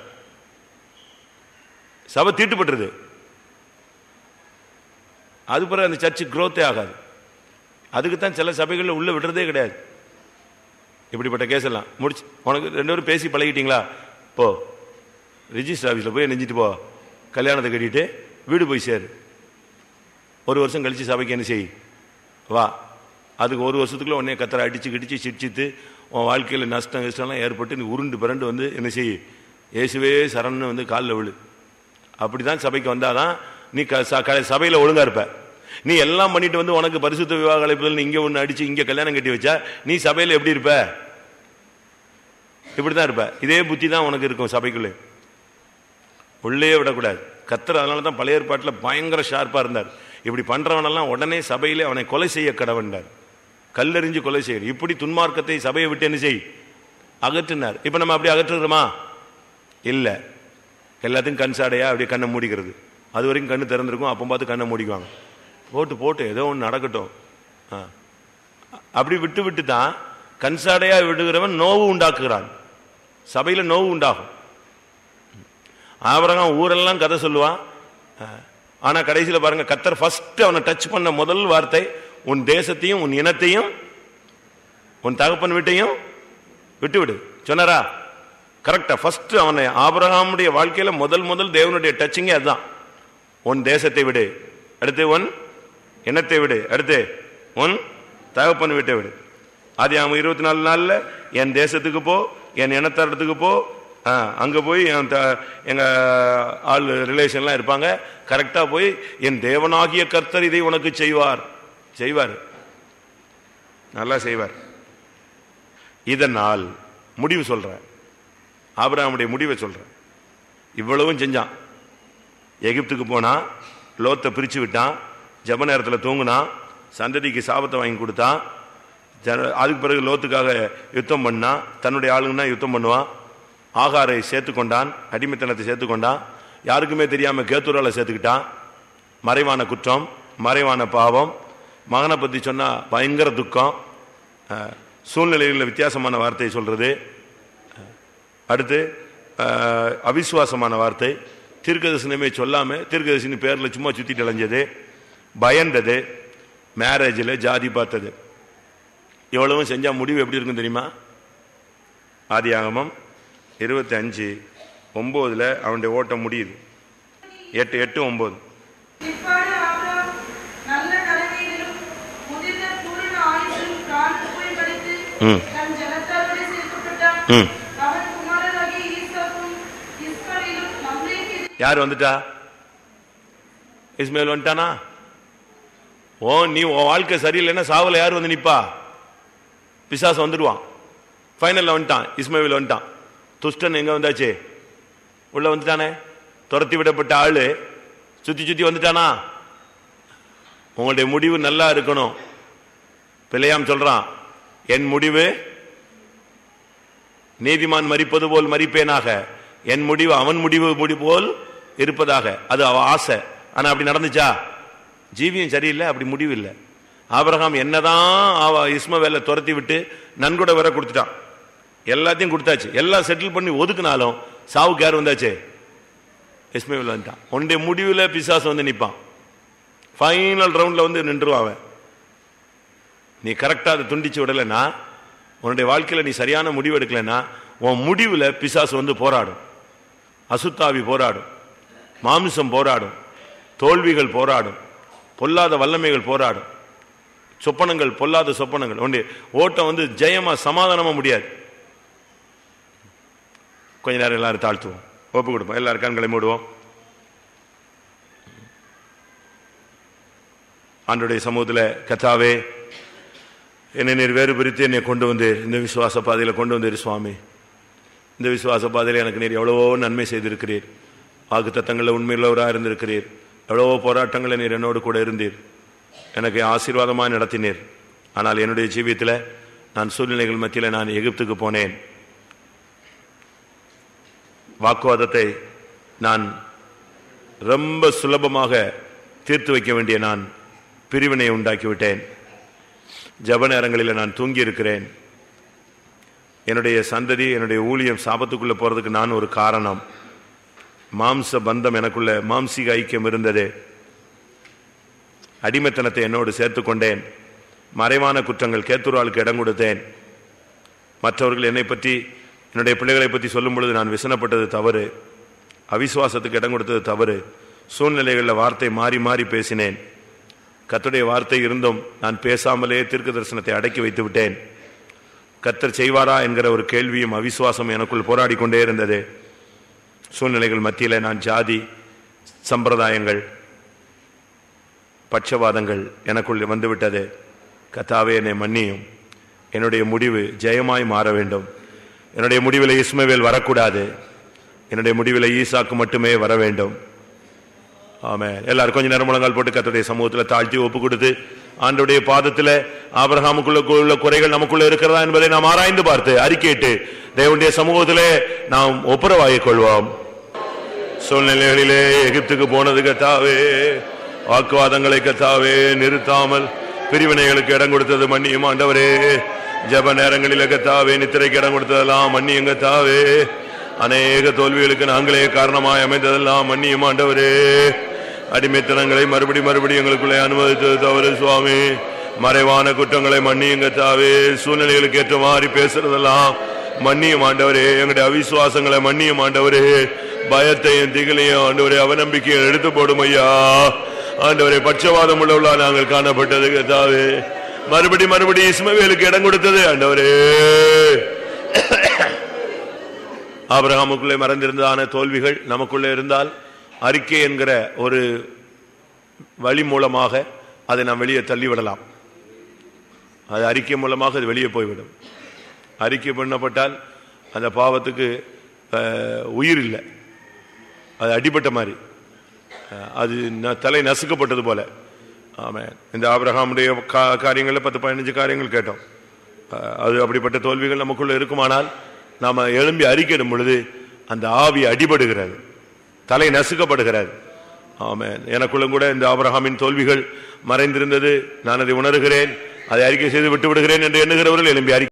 சபை தீட்டுப்பட்டுருது. அது பிறகு அந்த சர்ச்சு குரோத்தே ஆகாது. அதுக்குத்தான் சில சபைகளில் உள்ள விடுறதே கிடையாது. இப்படிப்பட்ட கேஸ் எல்லாம் முடிச்சு, உனக்கு 2 பேரும் பேசி பழகிட்டீங்களா, போ ரிஜிஸ்டர் ஆஃபீஸில் போய் நெஞ்சிட்டு போ, கல்யாணத்தை கட்டிட்டு வீடு போய் சேரு. 1 வருஷம் கழிச்சு சபைக்கு என்ன செய், வா. அதுக்கு 1 வருஷத்துக்குள்ள உடனே கத்தரை அடிச்சு கிடிச்சு சிரிச்சித்து உன் வாழ்க்கையில் நஷ்டம் கஷ்டம்லாம் ஏற்பட்டு நீ உருண்டு பிறண்டு என்ன செய், இயேசுவே சரண்னு காலில் விழு. அப்படிதான் சபைக்கு வந்தாதான் நீ சபையில் ஒழுங்கா இருப்ப. நீ எல்லாம் பண்ணிட்டு உனக்கு பரிசுத்த விவாக அழைப்புதல் இங்க ஒண்ணு அடிச்சு இங்க கல்யாணம் கட்டி வச்சா நீ சபையில எப்படி இருப்ப? இப்படிதான் இருப்ப. இதே புத்தி தான் உனக்கு இருக்கும் சபைக்குள்ளே, உள்ளே விடக்கூடாது. கர்த்தர் அதனாலதான் பழைய ஏற்பாட்டில் பயங்கர ஷார்ப்பா இருந்தார். இப்படி பண்றவனெல்லாம் உடனே சபையிலே அவனை கொலை செய்ய கடவண்டார், கல்லெறிஞ்சு கொலை செய்ய. இப்படி துன்மார்க்கத்தை சபையை விட்டு என்ன செய், அகற்றினார். இப்ப நம்ம அப்படி அகற்றுறோமா? இல்ல, எல்லாத்தையும் கண் சாடையா அப்படியே கண்ணை மூடிக்கிறது. அது வரைக்கும் கண்ணு திறந்திருக்கும், அப்போ பார்த்து கண்ணை மூடிக்குவாங்க. போட்டு ஏதோ ஒன்று நடக்கட்டும் அப்படி விட்டு தான் கண்சாடையா விடுகிறவன் நோவு உண்டாக்குகிறான், சபையில நோவு உண்டாகும். ஆபிரகாம் ஊரெல்லாம் கதை சொல்லுவான், ஆனா கடைசியில் பாருங்க, கர்த்தர் ஃபர்ஸ்ட் அவனை டச் பண்ண முதல் வார்த்தை, உன் தேசத்தையும் உன் இனத்தையும் உன் தகப்பன் வீட்டையும் விட்டு விடு சொன்னாரா? கரெக்டா. ஃபர்ஸ்ட் அவனை ஆபிரகாமுடைய வாழ்க்கையில முதல் தேவனுடைய டச்சிங்கே அதுதான். உன் தேசத்தை விடு, அடுத்து உன் இனத்தை விடு, அடுத்து உன் தகப்பன் வீட்டை விடு. ஆதியாகமம் 24 நாள்ல என் தேசத்துக்கு போ, என் இனத்தாரத்துக்கு போ, அங்க போய் எங்க ஆள் ரிலேஷன்லாம் இருப்பாங்க, கரெக்டா போய் என் தேவனாகிய கர்த்தர் இதை உனக்கு செய்வார், நல்லா செய்வார். இதனால் முடிவு சொல்ற, ஆபிரகாமுடைய முடிவை சொல்ற. இவ்வளவும் செஞ்சான். எகிப்துக்கு போனா, லோத்தை பிரிச்சு விட்டான், ஜப நேரத்தில் தூங்குனான், சந்ததிக்கு சாபத்தை வாங்கி கொடுத்தான். அதுக்கு பிறகு லோத்துக்காக யுத்தம் பண்ணான், தன்னுடைய ஆளுங்கன்னா யுத்தம் பண்ணுவான். ஆகாரை சேர்த்துக்கொண்டான், அடிமைத்தனத்தை சேர்த்துக்கொண்டான், யாருக்குமே தெரியாம கேத்தூரால சேர்த்துக்கிட்டான். மறைவான குற்றம், மறைவான பாவம். மகனை பத்தி சொன்னா பயங்கர துக்கம், சூழ்நிலைகளில் வித்தியாசமான வார்த்தையை சொல்றது. அடுத்து அவிசுவாசமான வார்த்தை, தீர்க்கதரிசனமே சொல்லாம தீர்க்கதரிசனி பேர்ல சும்மா சுத்திட்டு அலைஞ்சது, பயந்தது, மேரேஜில் ஜாதி பார்த்தது. இவ்வளவும் செஞ்சா முடிவு எப்படி இருக்கும் தெரியுமா? ஆதியாகமம் 25:9 அவனுடைய ஓட்டம் முடியுது. 8:9 யார் வந்துட்டா? இஸ்மாயில் வந்துட்டானா? நீ வாழ்க்கை சரியில்லைன்னா சாவுல யார் வந்து நிப்பா? பிசாசு வந்துடுவான். ஃபைனல்ல வந்துட்டான், இஸ்மாயில் வந்துட்டான். துஷ்டன் எங்க வந்தாச்சு? உள்ள வந்துட்டானே. துரத்தி விடப்பட்ட ஆளு சுத்தி சுத்தி வந்துட்டானா? உங்களுடைய முடிவு நல்லா இருக்கணும். பிள்ளையாம் சொல்றான், என் முடிவு நீதிமான் மரிப்பது போல் மரிப்பேனாக, என் முடிவு அவன் முடிவு போல் இருப்பதாக. அது அவ ஆசை. ஆனா அப்படி நடந்துச்சா? ஜீவியம் சரியில்லை, அப்படி முடிவு இல்லை. ஆபிரகாம் என்னதான் அவ இஸ்மவேலை துரத்தி விட்டு நன்கொடை வர கொடுத்துட்டான், எல்லாத்தையும் கொடுத்தாச்சு, எல்லாம் செட்டில் பண்ணி ஒதுக்குனாலும் சாவுக்கு யார் வந்தாச்சு? இஸ்மவேல் வந்துட்டான். உன்னுடைய முடிவில் பிசாசு வந்து நிற்பான். ஃபைனல் ரவுண்ட்ல வந்து நின்றுவான். நீ கரெக்டா அதை துண்டிச்சு விடலைன்னா, உன்னுடைய வாழ்க்கையில நீ சரியான முடிவு எடுக்கலைன்னா, உன் முடிவில் பிசாசு வந்து போராடும். அசுத்தாவி போராடும், மாமிசம் போராடும், தோல்விகள் போராடும், பொல்லாத வல்லமைகள் போராடும், சொப்பனங்கள் பொல்லாத சொப்பனங்கள். உன்னுடைய ஓட்டம் வந்து ஜெயமா சமாதானமா முடியாது. கொஞ்ச நேரம் எல்லாரும் தாழ்த்துவோம், ஒப்பு கொடுப்போம், எல்லாரும் கண்களை மூடுவோம். ஆண்டவருடைய சமூகத்தில், கர்த்தாவே, என்னை நீர் வேறு பிரித்து என்னை கொண்டு வந்து இந்த விசுவாச பாதையில் கொண்டு வந்தீர் சுவாமி. இந்த விசுவாச பாதையில் எனக்கு நீர் எவ்வளவோ நன்மை செய்திருக்கிறீர். வாக்குத்தத்தங்களில் உண்மையுள்ளவராக இருந்திருக்கிறீர். எவ்வளவோ போராட்டங்களை நீர் என்னோடு கூட இருந்தீர். எனக்கு ஆசீர்வாதமாக நடத்தினீர். ஆனால் என்னுடைய ஜீவியத்தில் நான் சூழ்நிலைகள் மத்தியில் நான் எகிப்துக்கு போனேன். வாக்குவாதத்தை நான் ரொம்ப சுலபமாக தீர்த்து வைக்க வேண்டிய நான் பிரிவினை உண்டாக்கிவிட்டேன். ஜப நேரங்களில் நான் தூங்கி இருக்கிறேன். என்னுடைய சந்ததி, என்னுடைய ஊழியம் சாபத்துக்குள்ள போறதுக்கு நான் ஒரு காரணம். மாம்ச பந்தம் எனக்குள்ள, மாம்சீக ஐக்கியம் இருந்தது. அடிமைத்தனத்தை என்னோடு சேர்த்து கொண்டேன். மறைவான குற்றங்கள், கேத்துராளுக்கு இடம் கொடுத்தேன். மற்றவர்கள் என்னை பற்றி, என்னுடைய பிள்ளைகளை பற்றி சொல்லும் பொழுது நான் விசனப்பட்டது தவறு. அவிசுவாசத்துக்கு இடம் கொடுத்தது தவறு. சூழ்நிலைகளில் வார்த்தை மாறி மாறி பேசினேன். கர்த்தருடைய வார்த்தை இருந்தும் நான் பேசாமலே தீர்க்க தரிசனத்தை அடக்கி வைத்து விட்டேன். கர்த்தர் செய்வாரா என்கிற ஒரு கேள்வியும் அவிசுவாசம் எனக்குள் போராடி கொண்டே இருந்தது. சூழ்நிலைகள் மத்தியில் நான் ஜாதி, சம்பிரதாயங்கள், பட்சவாதங்கள் எனக்குள் வந்துவிட்டது. கர்த்தாவே, என்னை மன்னியும். என்னுடைய முடிவு ஜெயமாய் மாற வேண்டும். என்னுடைய முடிவில் இஸ்மவேல் வரக்கூடாது. என்னுடைய முடிவில் ஈசாக்கு மட்டுமே வர வேண்டும். ஆமென். எல்லாரும் கொஞ்ச நேரம் முழங்கால் போட்டு கர்த்தருடைய சமூகத்தில் தாழ்த்தி ஒப்பு கொடுத்து, ஆண்டவருடைய பாதத்தில் ஆபிரகாமுக்குள்ள உள்ள குறைகள் நமக்குள்ள இருக்கிறதா என்பதை நாம் ஆராய்ந்து பார்த்து அறிக்கையிட்டு தேவனுடைய சமூகத்திலே நாம் ஒப்புரவாகிக் கொள்வோம். சூழ்நிலைகளிலே எகிப்துக்கு போனது கர்த்தாவே, வாக்குவாதங்களை கர்த்தாவே நிறுத்தாமல் பிரிவினைகளுக்கு இடம் கொடுத்தது மன்னியும் ஆண்டவரே. ஜப நேரங்களில் கர்த்தாவே நித்திரைக்கு இடம் கொடுத்ததெல்லாம் மன்னியும் கர்த்தாவே. அநேக தோல்விகளுக்கு நாங்களே காரணமாய் அமைந்ததெல்லாம் மன்னியும் ஆண்டவரே. அடிமைத்தனங்களை மறுபடி எங்களுக்குள்ளே அனுமதித்தது தவறு சுவாமி. மறைவான குற்றங்களை மன்னியும் கர்த்தாவே. சூழ்நிலைகளுக்கு ஏற்ற மாதிரி பேசுறதெல்லாம் மன்னியும் ஆண்டவரே. எங்களுடைய அவிசுவாசங்களை மன்னியும் ஆண்டவரே. பயத்தையும் திகழையும் ஆண்டவரே, அவநம்பிக்கையை எடுத்து போடும் ஐயா ஆண்டவரே. பட்சவாதம் உள்ளவளா நாங்கள் காணப்பட்டது கர்த்தாவே. மறுபடி இஸ்மவேலுக்கு இடம் கொடுத்தது ஆண்டவரே. ஆபிரகாமுக்குள்ளே மறைந்திருந்ததான தோல்விகள் நமக்குள்ளே இருந்தால் அறிக்கை என்கிற ஒரு வழி மூலமாக அதை நாம் வெளியே தள்ளிவிடலாம். அது அறிக்கை மூலமாக அது வெளியே போய்விடும். அறிக்கை பண்ணப்பட்டால் அந்த பாவத்துக்கு உயிர் இல்லை, அது அடிபட்ட மாதிரி, அது தலை நசுக்கப்பட்டது போல. ஆமென். இந்த ஆபிரகாமுடைய காரியங்களில் 10-15 காரியங்கள் கேட்டோம். அது அப்படிப்பட்ட தோல்விகள் நமக்குள்ள இருக்குமானால் நாம எழும்பி அறிக்கையிடும் பொழுது அந்த ஆவி அடிபடுகிறது, தலை நசுக்கப்படுகிறது. ஆமென். எனக்குள்ளும் கூட இந்த ஆபிரகாமின் தோல்விகள் மறைந்திருந்தது. நான் அதை உணர்கிறேன், அதை அறிக்கை செய்து விட்டு விடுகிறேன் என்று எண்ணுகிறவர்கள் எழும்பி அறிக்கை